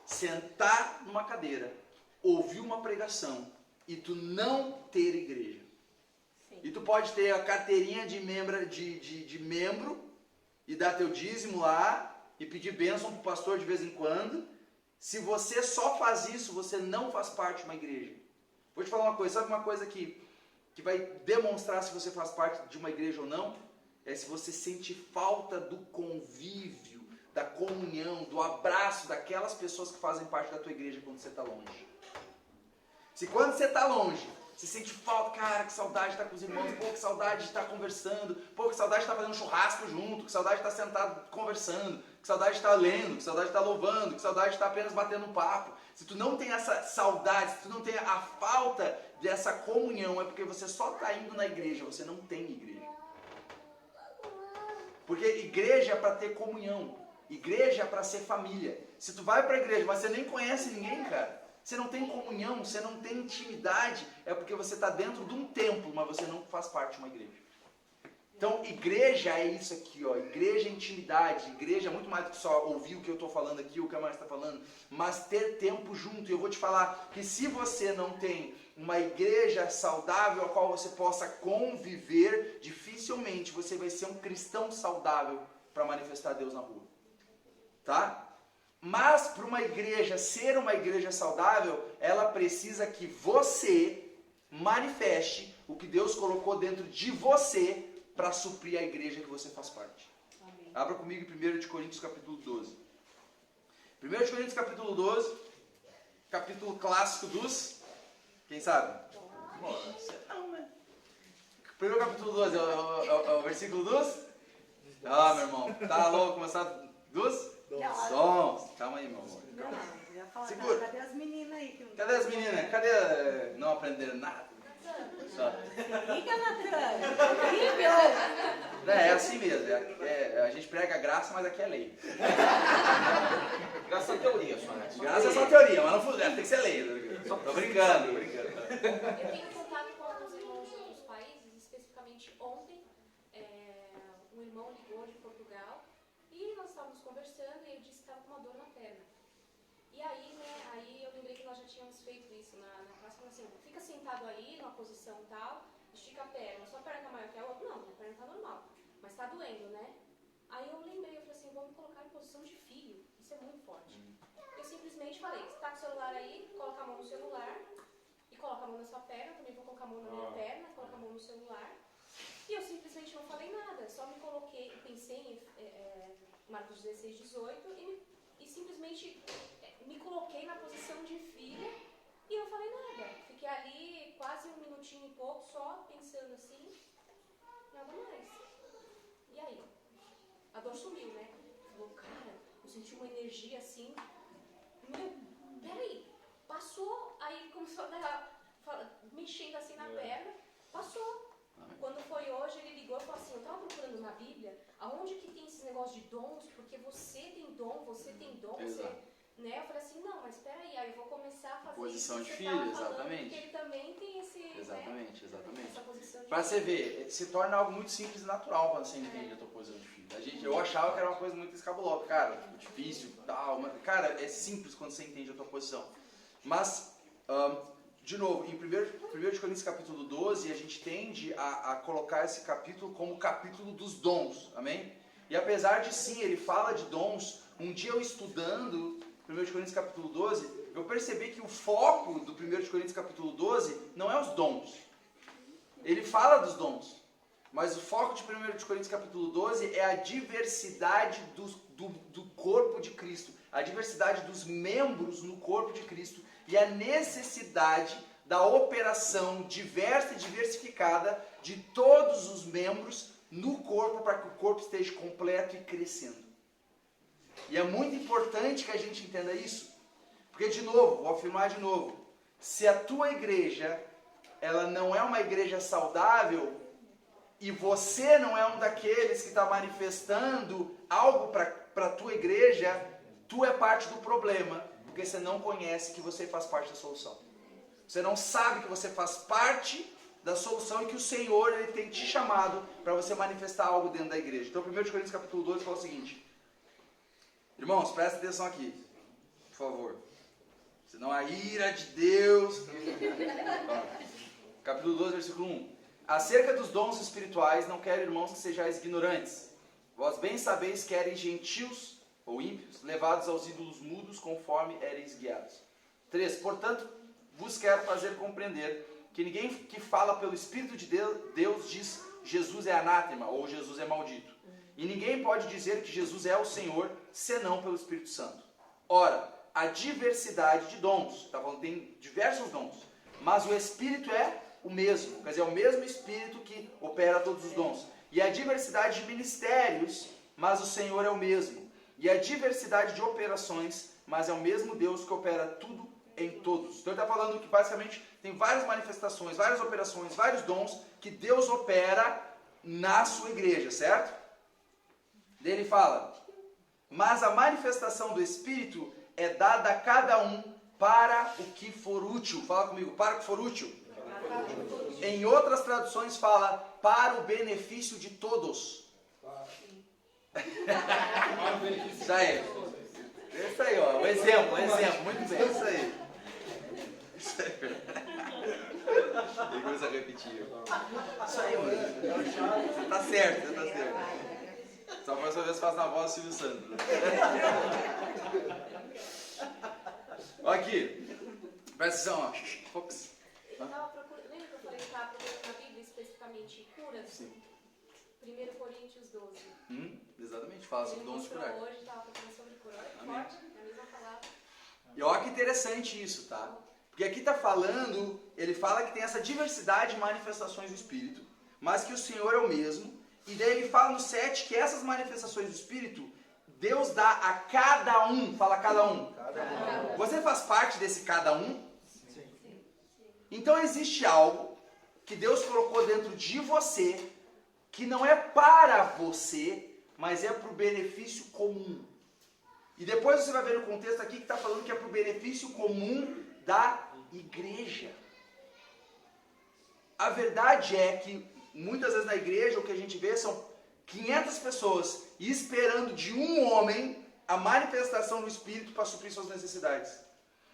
sentar numa cadeira, ouvir uma pregação e tu não ter igreja. Sim. E tu pode ter a carteirinha de membro e dar teu dízimo lá e pedir bênção pro pastor de vez em quando. Se você só faz isso, você não faz parte de uma igreja. Vou te falar uma coisa, sabe uma coisa que vai demonstrar se você faz parte de uma igreja ou não? É se você sente falta do convívio, da comunhão, do abraço daquelas pessoas que fazem parte da tua igreja quando você está longe. Se quando você está longe, você sente falta, cara, que saudade de estar com os irmãos, pô, que saudade de estar conversando, pô, que saudade de estar fazendo churrasco junto, que saudade de estar sentado conversando, que saudade de estar lendo, que saudade de estar louvando, que saudade de estar apenas batendo um papo. Se tu não tem essa saudade, se tu não tem a falta dessa comunhão, é porque você só está indo na igreja, você não tem igreja. Porque igreja é para ter comunhão. Igreja é para ser família. Se tu vai para a igreja, mas você nem conhece ninguém, cara. Você não tem comunhão, você não tem intimidade. É porque você está dentro de um templo, mas você não faz parte de uma igreja. Então, igreja é isso aqui, ó. Igreja é intimidade. Igreja é muito mais do que só ouvir o que eu estou falando aqui, o que a Maria está falando. Mas ter tempo junto. E eu vou te falar que se você não tem uma igreja saudável a qual você possa conviver, dificilmente você vai ser um cristão saudável para manifestar Deus na rua. Tá? Mas para uma igreja ser uma igreja saudável, ela precisa que você manifeste o que Deus colocou dentro de você para suprir a igreja que você faz parte. Amém. Abra comigo em 1 Coríntios capítulo 12. 1 Coríntios capítulo 12, capítulo clássico dos... Quem sabe? Não, né? 1 capítulo 12 é o versículo dos... Ah, meu irmão, tá louco começar dos... Dons. Calma aí, meu amor. Não, ia falar, segura. Cadê as meninas aí? Cadê as meninas? Cadê... Não aprenderam nada? Liga, Natan! É assim mesmo. A gente prega a graça, mas aqui é lei. Graça é teoria só, né? Graça é só teoria, mas não tem que ser lei. Tô brincando, tô brincando. Eu tenho contato com alguns irmãos de outros países, especificamente ontem, um irmão ligou de Portugal e nós estávamos conversando e ele disse que estava com uma dor na perna. E aí, aí eu lembrei que nós já tínhamos feito isso na classe, falando assim, fica sentado aí, numa posição tal, estica a perna, sua perna está maior que a outra? Não, minha perna está normal, mas está doendo, né? Aí eu lembrei, eu falei assim, vou me colocar em posição de filho, isso é muito forte. Eu simplesmente falei, você está com o celular aí, coloca a mão no celular, e coloca a mão na sua perna, também vou colocar a mão na minha perna, coloca a mão no celular. E eu simplesmente não falei nada, só me coloquei, pensei em Marcos 16, 18, e simplesmente me coloquei na posição de filha e não falei nada. Fiquei ali quase um minutinho e pouco, só pensando assim, nada mais. E aí? A dor sumiu, né? Falou, cara, eu senti uma energia assim, peraí, passou, aí começou a dar, mexendo assim na perna, passou. Quando foi hoje, ele ligou e falou assim, eu estava procurando na Bíblia, aonde que tem esse negócio de dons, porque você tem dom, você... né? Eu falei assim, não, mas peraí, aí eu vou começar a fazer Posição isso de que você filho, tava falando, exatamente. porque ele também tem esse, Exatamente, né? exatamente. Essa posição de Pra você filho. ver, se torna algo muito simples e natural quando você entende a tua posição de filho. Eu achava que era uma coisa muito escabulosa, cara, difícil, tal, mas, cara, é simples quando você entende a tua posição. Mas, de novo, em 1 Coríntios capítulo 12, a gente tende a colocar esse capítulo como o capítulo dos dons, amém? E apesar de sim, ele fala de dons, um dia eu estudando 1 Coríntios capítulo 12, eu percebi que o foco do 1 Coríntios capítulo 12 não é os dons. Ele fala dos dons, mas o foco de 1 Coríntios capítulo 12 é a diversidade do corpo de Cristo, a diversidade dos membros no corpo de Cristo e a necessidade da operação diversa e diversificada de todos os membros no corpo para que o corpo esteja completo e crescendo. E é muito importante que a gente entenda isso, porque, de novo, vou afirmar de novo, se a tua igreja ela não é uma igreja saudável e você não é um daqueles que está manifestando algo para a tua igreja, tu é parte do problema, porque você não conhece que você faz parte da solução. Você não sabe que você faz parte da solução e que o Senhor ele tem te chamado para você manifestar algo dentro da igreja. Então, 1 Coríntios capítulo 12 fala o seguinte: irmãos, prestem atenção aqui, por favor. Senão a ira de Deus. Capítulo 12, versículo 1. Acerca dos dons espirituais, não quero, irmãos, que sejais ignorantes. Vós bem sabeis que ereis gentios ou ímpios, levados aos ídolos mudos, conforme ereis guiados. 3. Portanto, vos quero fazer compreender que ninguém que fala pelo Espírito de Deus diz Jesus é anátema ou Jesus é maldito. E ninguém pode dizer que Jesus é o Senhor, senão pelo Espírito Santo. Ora, a diversidade de dons, está falando, tem diversos dons, mas o Espírito é o mesmo, quer dizer, é o mesmo Espírito que opera todos os dons. E a diversidade de ministérios, mas o Senhor é o mesmo. E a diversidade de operações, mas é o mesmo Deus que opera tudo em todos. Então ele está falando que basicamente tem várias manifestações, várias operações, vários dons que Deus opera na sua igreja, certo? Daí ele fala, mas a manifestação do Espírito é dada a cada um para o que for útil. Fala comigo, para o que for útil. Em outras traduções fala, para o benefício de todos. Isso aí. Isso aí, ó. Um exemplo, muito bem. Isso aí. Isso aí. Ele começa a repetir. Isso aí, mano. Você tá certo, Só a próxima vez faz na voz do Silvio Santos. Olha aqui. Presta atenção, ó. Fox. Eu estava procurando, lembra que eu falei que estava procurando na Bíblia especificamente curas? Sim. 1 Coríntios 12. Exatamente, fala sobre dons de curar. Hoje estava procurando sobre curar. Amém. Forte, é a mesma palavra. E olha que interessante isso, tá? Porque aqui está falando, ele fala que tem essa diversidade de manifestações do Espírito, mas que o Senhor é o mesmo. E daí ele fala no 7 que essas manifestações do Espírito, Deus dá a cada um. Fala cada um. Você faz parte desse cada um? Sim. Então existe algo que Deus colocou dentro de você, que não é para você, mas é para o benefício comum. E depois você vai ver no contexto aqui que está falando que é para o benefício comum da igreja. A verdade é que muitas vezes na igreja o que a gente vê são 500 pessoas esperando de um homem a manifestação do Espírito para suprir suas necessidades.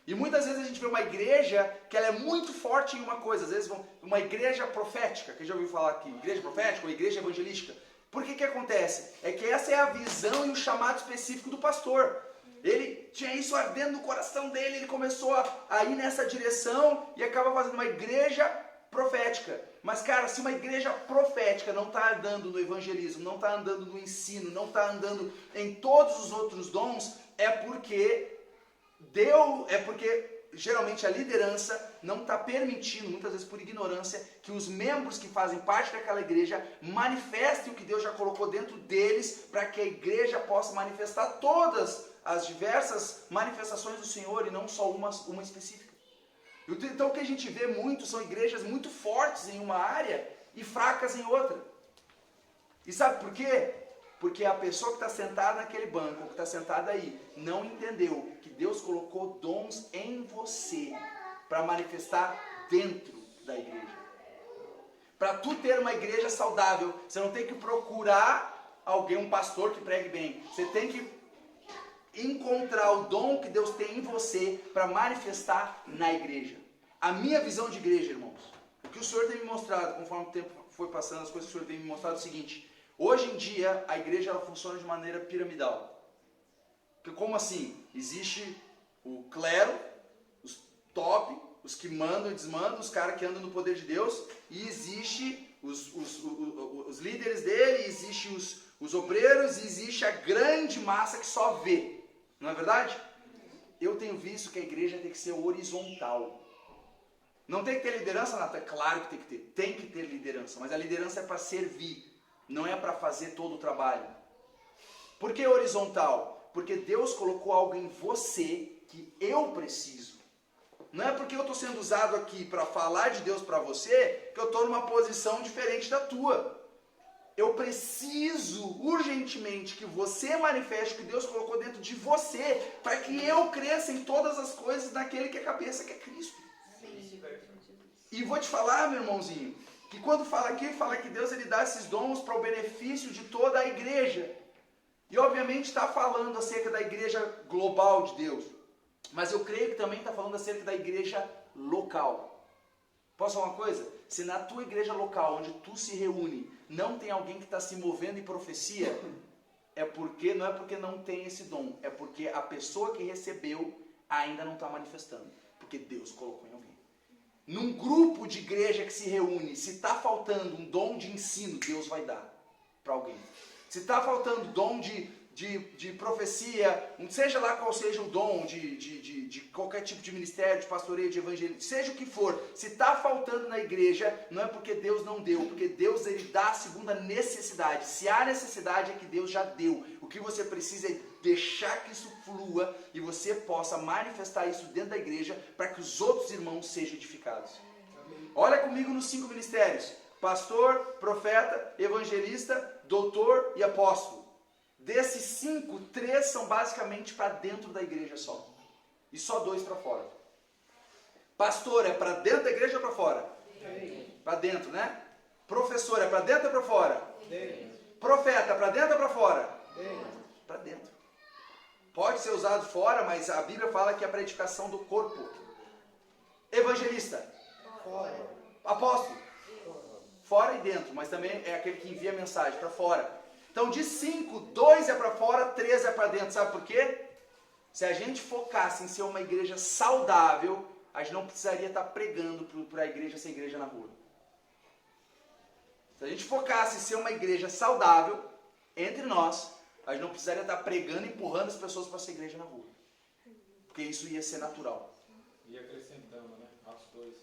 E muitas vezes a gente vê uma igreja que ela é muito forte em uma coisa, às vezes uma igreja profética, que já ouviu falar aqui, igreja profética ou igreja evangelística. Por que acontece? É que essa é a visão e o chamado específico do pastor. Ele tinha isso ardendo no coração dele, ele começou a ir nessa direção e acaba fazendo uma igreja profética. Mas, cara, se uma igreja profética não está andando no evangelismo, não está andando no ensino, não está andando em todos os outros dons, é porque geralmente a liderança não está permitindo, muitas vezes por ignorância, que os membros que fazem parte daquela igreja manifestem o que Deus já colocou dentro deles, para que a igreja possa manifestar todas as diversas manifestações do Senhor e não só uma específica. Então o que a gente vê muito são igrejas muito fortes em uma área e fracas em outra. E sabe por quê? Porque a pessoa que está sentada naquele banco, ou que está sentada aí, não entendeu que Deus colocou dons em você para manifestar dentro da igreja. Para tu ter uma igreja saudável, você não tem que procurar alguém, um pastor que pregue bem. Você tem que encontrar o dom que Deus tem em você para manifestar na igreja. A minha visão de igreja, irmãos, o que o Senhor tem me mostrado, conforme o tempo foi passando, as coisas que o Senhor tem me mostrado é o seguinte: hoje em dia a igreja ela funciona de maneira piramidal. Porque como assim? Existe o clero, os top, os que mandam e desmandam, os caras que andam no poder de Deus, e existe os líderes dele, existe os obreiros, e existe a grande massa que só vê. Não é verdade? Eu tenho visto que a igreja tem que ser horizontal. Não tem que ter liderança, Nata? Claro que tem que ter. Tem que ter liderança, mas a liderança é para servir, não é para fazer todo o trabalho. Por que horizontal? Porque Deus colocou algo em você que eu preciso. Não é porque eu estou sendo usado aqui para falar de Deus para você que eu estou numa posição diferente da tua. Eu preciso urgentemente que você manifeste o que Deus colocou dentro de você para que eu cresça em todas as coisas naquele que é cabeça, que é Cristo. E vou te falar, meu irmãozinho, que quando fala aqui, fala que Deus ele dá esses dons para o benefício de toda a igreja. E obviamente está falando acerca da igreja global de Deus. Mas eu creio que também está falando acerca da igreja local. Posso falar uma coisa? Se na tua igreja local, onde tu se reúne, não tem alguém que está se movendo em profecia, não é porque não tem esse dom, é porque a pessoa que recebeu ainda não está manifestando. Porque Deus colocou em alguém. Num grupo de igreja que se reúne, se está faltando um dom de ensino, Deus vai dar para alguém. Se está faltando dom de profecia, seja lá qual seja o dom de qualquer tipo de ministério, de pastoreio, de evangelismo, seja o que for, se está faltando na igreja, não é porque Deus não deu, porque Deus ele dá segundo a necessidade. Se há necessidade é que Deus já deu. O que você precisa é deixar que isso flua e você possa manifestar isso dentro da igreja para que os outros irmãos sejam edificados. Olha comigo nos 5 ministérios: pastor, profeta, evangelista, doutor e apóstolo. Desses 5, 3 são basicamente para dentro da igreja só. E só 2 para fora. Pastor é para dentro da igreja ou para fora? Para dentro, né? Professor é para dentro ou para fora? Profeta para dentro ou para fora? Para dentro. Pode ser usado fora, mas a Bíblia fala que é para edificação do corpo. Evangelista? Fora. Apóstolo? Fora e dentro, mas também é aquele que envia a mensagem para fora. Então de 5, 2 é para fora, 3 é para dentro. Sabe por quê? Se a gente focasse em ser uma igreja saudável, a gente não precisaria estar pregando para a igreja ser igreja na rua. Se a gente focasse em ser uma igreja saudável entre nós, a gente não precisaria estar pregando e empurrando as pessoas para ser igreja na rua. Porque isso ia ser natural. E acrescentando, né? Atos 2.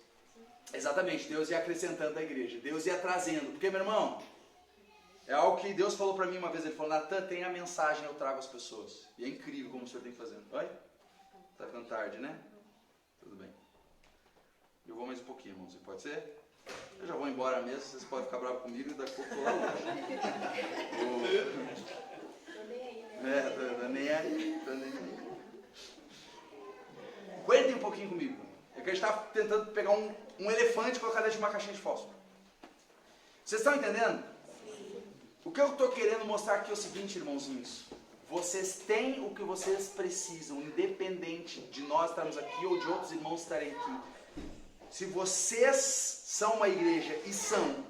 Exatamente, Deus ia acrescentando a igreja. Deus ia trazendo. Porque, meu irmão, é algo que Deus falou para mim uma vez. Ele falou: Natan, tem a mensagem, eu trago as pessoas. E é incrível como o senhor tem fazendo. Oi? Tá ficando tarde, né? Tudo bem. Eu vou mais um pouquinho, irmãos. Pode ser? Eu já vou embora mesmo. Vocês podem ficar bravos comigo e daqui a pouco eu tô lá longe. Tô nem aí. Aguentem um pouquinho comigo. É que a gente está tentando pegar um elefante e colocar dentro de uma caixinha de fósforo. Vocês estão entendendo? O que eu estou querendo mostrar aqui é o seguinte, irmãozinhos. Vocês têm o que vocês precisam, independente de nós estarmos aqui ou de outros irmãos estarem aqui. Se vocês são uma igreja, e são,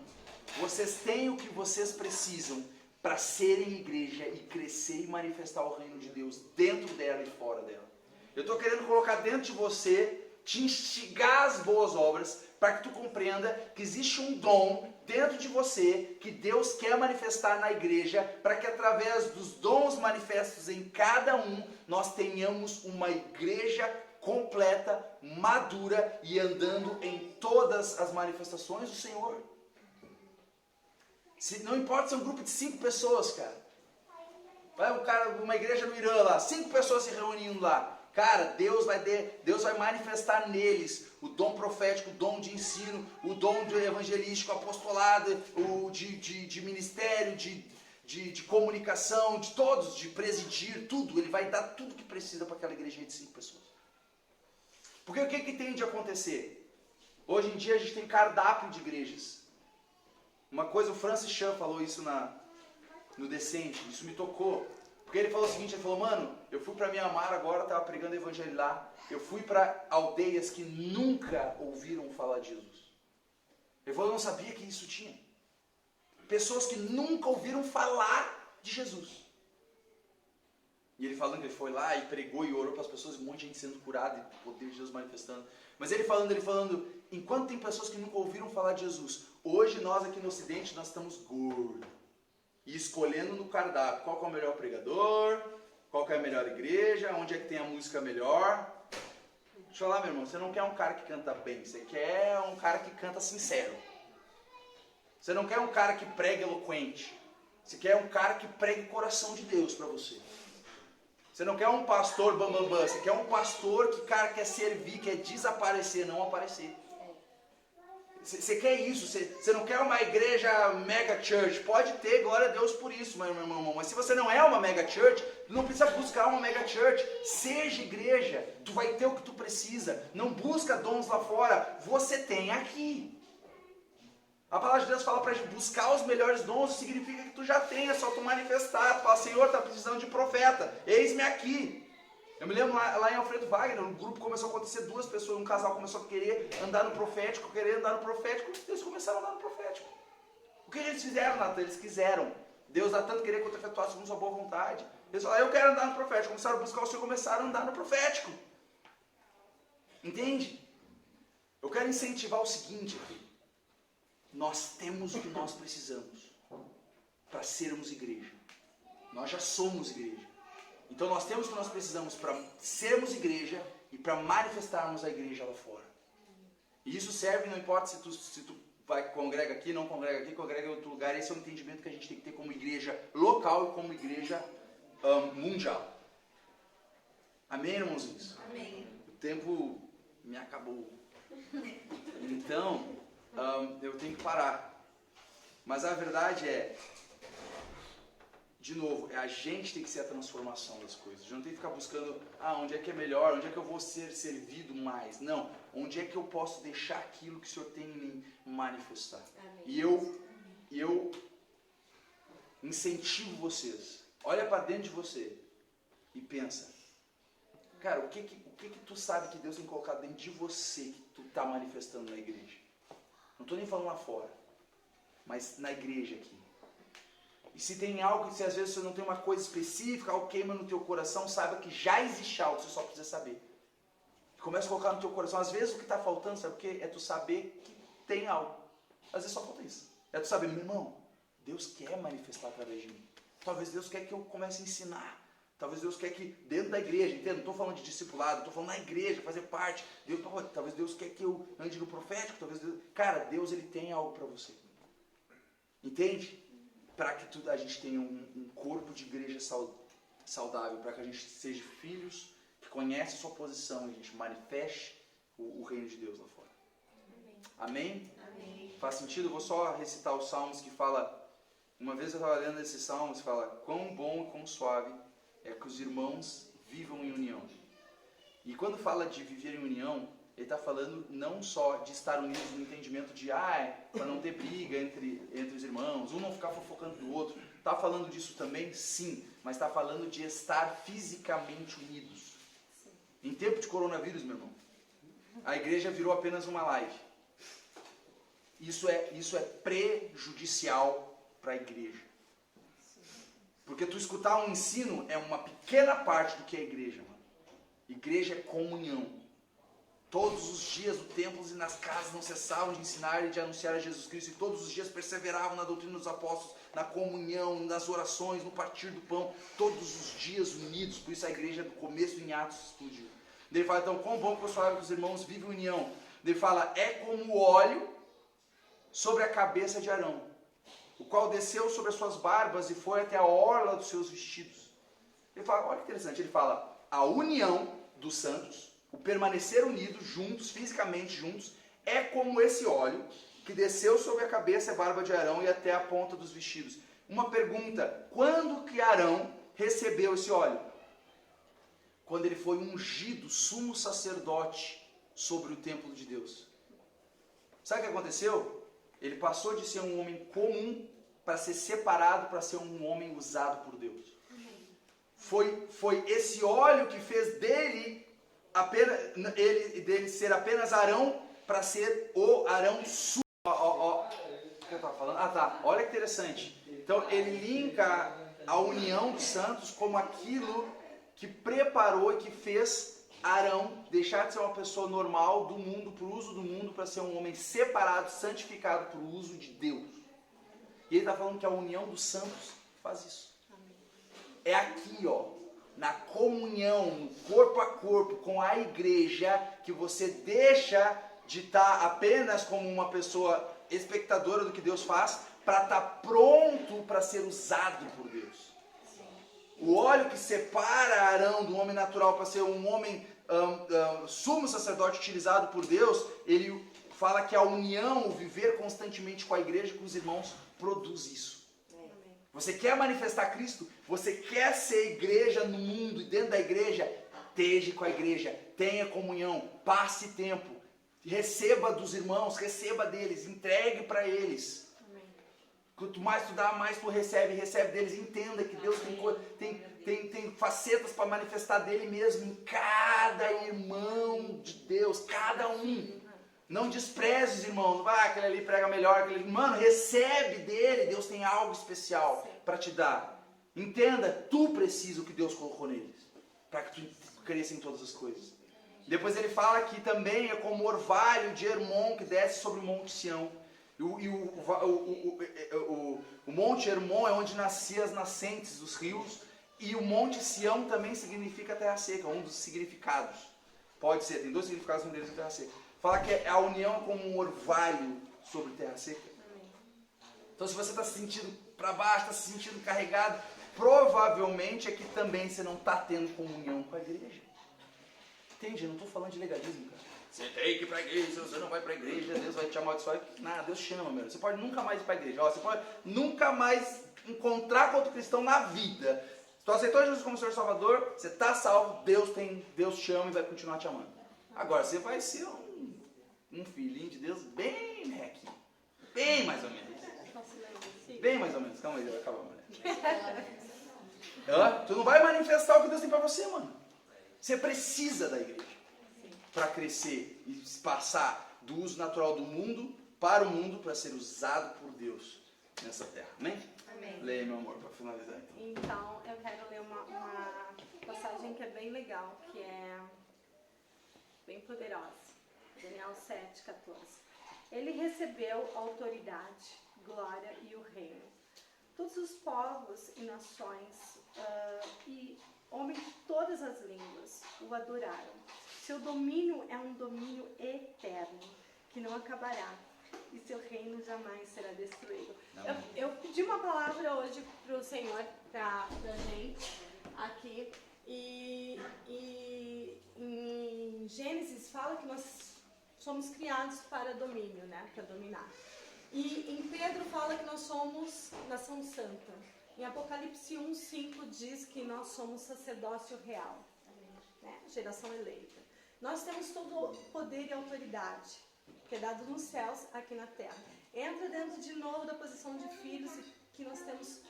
vocês têm o que vocês precisam para serem igreja e crescer e manifestar o reino de Deus dentro dela e fora dela. Eu estou querendo colocar dentro de você, te instigar às boas obras, para que tu compreenda que existe um dom dentro de você que Deus quer manifestar na igreja, para que através dos dons manifestos em cada um, nós tenhamos uma igreja completa, madura e andando em todas as manifestações do Senhor. Não importa se é um grupo de 5 pessoas, cara. Vai uma igreja no Irã lá, 5 pessoas se reunindo lá. Cara, Deus vai manifestar neles o dom profético, o dom de ensino, o dom de evangelístico, apostolado, o de ministério, de de comunicação, de todos, de presidir, tudo. Ele vai dar tudo que precisa para aquela igrejinha de 5 pessoas. Porque o que tem de acontecer? Hoje em dia a gente tem cardápio de igrejas. Uma coisa, o Francis Chan falou isso no Decente, isso me tocou. Porque ele falou o seguinte, ele falou, mano, eu fui para Mianmar agora, estava pregando o evangelho lá. Eu fui para aldeias que nunca ouviram falar de Jesus. Ele falou, eu não sabia que isso tinha. Pessoas que nunca ouviram falar de Jesus. E ele falando que ele foi lá e pregou e orou para as pessoas, um monte de gente sendo curada e o poder de Jesus manifestando. Mas ele falando, enquanto tem pessoas que nunca ouviram falar de Jesus, hoje nós aqui no Ocidente, nós estamos gordos. E escolhendo no cardápio qual que é o melhor pregador, qual que é a melhor igreja, onde é que tem a música melhor. Deixa eu falar, meu irmão, você não quer um cara que canta bem, você quer um cara que canta sincero. Você não quer um cara que pregue eloquente. Você quer um cara que pregue o coração de Deus para você. Você não quer um pastor bambambam, você quer um pastor que, cara, quer servir, quer desaparecer, não aparecer. Você quer isso, você não quer uma igreja mega church. Pode ter, glória a Deus por isso, meu irmão. Mas se você não é uma mega church, tu não precisa buscar uma mega church. Seja igreja, tu vai ter o que tu precisa. Não busca dons lá fora, você tem aqui. A palavra de Deus fala pra gente buscar os melhores dons, significa que tu já tem, é só tu manifestar. Tu fala, Senhor, tá precisando de profeta, eis-me aqui. Eu me lembro lá em Alfredo Wagner, um grupo começou a acontecer, 2 pessoas, um casal começou a querer andar no profético, eles começaram a andar no profético. O que eles fizeram, Natan? Eles quiseram. Deus dá tanto querer quanto efetuar segundo sua boa vontade. Eles falaram, eu quero andar no profético. Começaram a buscar o Senhor, começaram a andar no profético. Entende? Eu quero incentivar o seguinte aqui. Nós temos o que nós precisamos para sermos igreja. Nós já somos igreja. Então nós temos o que nós precisamos para sermos igreja e para manifestarmos a igreja lá fora. E isso serve, não importa se tu congrega aqui, não congrega aqui, congrega em outro lugar. Esse é o entendimento que a gente tem que ter como igreja local e como igreja mundial. Amém, irmãozinhos? Amém. O tempo me acabou. Então, eu tenho que parar. Mas a verdade é, de novo, a gente tem que ser a transformação das coisas. A gente não tem que ficar buscando, onde é que é melhor, onde é que eu vou ser servido mais. Não, onde é que eu posso deixar aquilo que o Senhor tem em mim manifestar. Amém. E eu incentivo vocês. Olha para dentro de você e pensa, cara, o que tu sabe que Deus tem colocado dentro de você que tu está manifestando na igreja? Não estou nem falando lá fora, mas na igreja aqui. E se tem algo, se às vezes você não tem uma coisa específica, algo queima no teu coração, saiba que já existe algo, você só precisa saber. Começa a colocar no teu coração. Às vezes o que está faltando, sabe o quê? É tu saber que tem algo. Às vezes só falta isso. É tu saber, meu irmão, Deus quer manifestar através de mim. Talvez Deus quer que eu comece a ensinar. Talvez Deus quer que dentro da igreja, entende? Não estou falando de discipulado, estou falando na igreja, fazer parte. Talvez Deus quer que eu ande no profético. Cara, Deus ele tem algo para você. Entende? Para que a gente tenha um corpo de igreja saudável, para que a gente seja filhos que conhecem a sua posição e a gente manifeste o reino de Deus lá fora. Amém? Amém? Faz sentido? Eu vou só recitar os salmos que fala. Uma vez eu estava lendo esses salmos e fala: quão bom e quão suave é que os irmãos vivam em união. E quando fala de viver em união, ele está falando não só de estar unidos no entendimento de para não ter briga entre os irmãos, um não ficar fofocando do outro. Está falando disso também? Sim, mas está falando de estar fisicamente unidos. Sim. Em tempo de coronavírus, meu irmão, a igreja virou apenas uma live. Isso é prejudicial para a igreja. Porque tu escutar um ensino é uma pequena parte do que é igreja, mano. Igreja é comunhão. Todos os dias os templos e nas casas não cessavam de ensinar e de anunciar a Jesus Cristo, e todos os dias perseveravam na doutrina dos apóstolos, na comunhão, nas orações, no partir do pão, todos os dias unidos. Por isso a igreja do começo em Atos explodiu. Ele fala, então, quão bom que os irmãos vivem em união. Ele fala, é como o óleo sobre a cabeça de Arão, o qual desceu sobre as suas barbas e foi até a orla dos seus vestidos. Ele fala, olha que interessante, ele fala, a união dos santos, o permanecer unidos, juntos, fisicamente juntos, é como esse óleo que desceu sobre a cabeça e a barba de Arão e até a ponta dos vestidos. Uma pergunta: quando que Arão recebeu esse óleo? Quando ele foi ungido sumo sacerdote sobre o templo de Deus. Sabe o que aconteceu? Ele passou de ser um homem comum para ser separado, para ser um homem usado por Deus. Foi esse óleo que fez dele ser apenas Arão para ser o Arão sumo. O que eu estava falando? Ah, tá. Olha que interessante. Então ele linka a união dos santos como aquilo que preparou e que fez Arão deixar de ser uma pessoa normal do mundo, para o uso do mundo, para ser um homem separado, santificado para o uso de Deus. E ele está falando que a união dos santos faz isso. É aqui, ó, na comunhão, no corpo a corpo, com a igreja, que você deixa de estar apenas como uma pessoa espectadora do que Deus faz, para estar pronto para ser usado por Deus. O óleo que separa Arão do homem natural para ser um homem sumo sacerdote utilizado por Deus, ele fala que a união, o viver constantemente com a igreja, com os irmãos, produz isso. Você quer manifestar Cristo? Você quer ser igreja no mundo e dentro da igreja? Esteja com a igreja, tenha comunhão, passe tempo, receba dos irmãos, receba deles, entregue para eles. Quanto mais tu dá, mais tu recebe deles. Entenda que Deus tem facetas para manifestar dele mesmo em cada irmão de Deus, cada um. Não despreze os irmãos, não vai, aquele ali prega melhor, aquele ali. Mano, recebe dele, Deus tem algo especial para te dar. Entenda, tu precisa o que Deus colocou neles, para que tu cresça em todas as coisas. Depois ele fala que também é como o orvalho de Hermon que desce sobre o Monte Sião. O Monte Hermon é onde nasciam as nascentes dos rios, e o Monte Sião também significa terra seca, um dos significados. Pode ser, tem dois significados, um deles é terra seca. Fala que a união é como um orvalho sobre terra seca. Então se você está se sentindo para baixo, está se sentindo carregado, provavelmente é que também você não está tendo comunhão com a igreja. Entende? Eu não estou falando de legalismo, cara. Você tem que ir para a igreja, se você não vai para a igreja, Deus vai te amaldiçoar. Nada, Deus chama, meu. Você pode nunca mais ir para a igreja. Você pode nunca mais encontrar com outro cristão na vida. Se tu aceitou Jesus como Senhor Salvador, você está salvo, Deus chama e vai continuar te amando. Agora, você vai ser um filhinho de Deus bem mequinho. Bem mais ou menos. Bem mais ou menos. Calma aí, vai acabar, mulher. Tu não vai manifestar o que Deus tem para você, mano. Você precisa da igreja para crescer e passar do uso natural do mundo para o mundo, para ser usado por Deus nessa terra. Amém? Amém. Leia, meu amor, para finalizar então. Então, eu quero ler uma passagem que é bem legal, que é bem poderosa. Daniel 7:14. Ele recebeu autoridade, glória e o reino. Todos os povos e nações e homens de todas as línguas o adoraram. Seu domínio é um domínio eterno, que não acabará, e seu reino jamais será destruído. Eu pedi uma palavra hoje para o Senhor, para a gente, aqui, e em Gênesis fala que nós somos criados para domínio, né? Para dominar. E em Pedro fala que nós somos nação santa. Em Apocalipse 1:5 diz que nós somos sacerdócio real, né? Geração eleita. Nós temos todo o poder e autoridade que é dado nos céus, aqui na terra. Entra dentro de novo da posição de filhos, que nós temos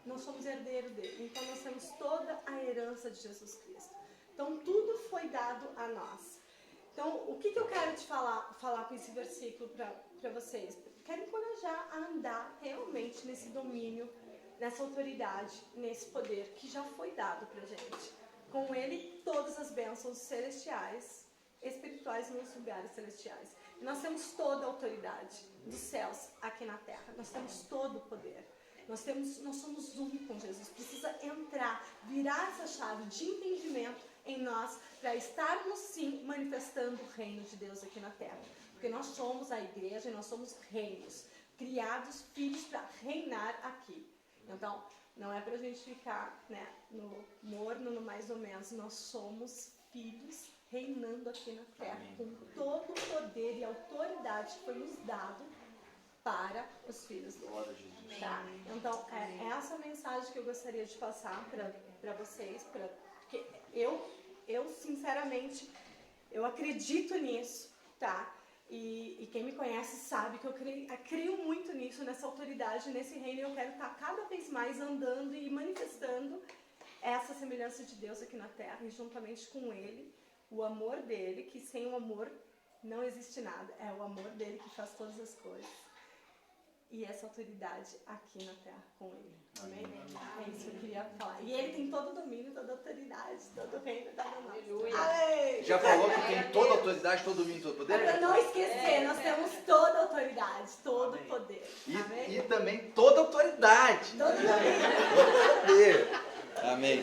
nós somos herdeiros dele. Então nós temos toda a herança de Jesus Cristo. Então tudo foi dado a nós. Então o que eu quero te falar com esse versículo para vocês? Quero encorajar a andar realmente nesse domínio, nessa autoridade, nesse poder que já foi dado pra gente. Com ele, todas as bênçãos celestiais, espirituais nos lugares celestiais. E nós temos toda a autoridade dos céus aqui na terra. Nós temos todo o poder. Nós somos um com Jesus. Precisa entrar, virar essa chave de entendimento em nós para estarmos sim manifestando o reino de Deus aqui na terra. Porque nós somos a igreja e nós somos reinos, criados, filhos para reinar aqui. Então, não é para a gente ficar, né, no morno, no mais ou menos. Nós somos filhos reinando aqui na terra. Amém. Com todo o poder e autoridade que foi nos dado para os filhos dele. Glória a Jesus. Tá? Então, é essa mensagem que eu gostaria de passar para vocês, porque eu sinceramente, eu acredito nisso, tá? E quem me conhece sabe que eu creio muito nisso, nessa autoridade, nesse reino, e eu quero estar cada vez mais andando e manifestando essa semelhança de Deus aqui na terra, e juntamente com Ele, o amor dele, que sem o amor não existe nada, é o amor dele que faz todas as coisas. E essa autoridade aqui na terra com ele. Amém? É isso que eu queria falar. E ele tem todo o domínio, toda a autoridade, todo o reino da nossa. Amém! Já falou que tem toda a autoridade, todo o domínio, todo o poder? Para não esquecer, nós temos toda a autoridade, todo o poder. Amém? E também toda a autoridade. Todo o domínio. Todo o poder. Amém.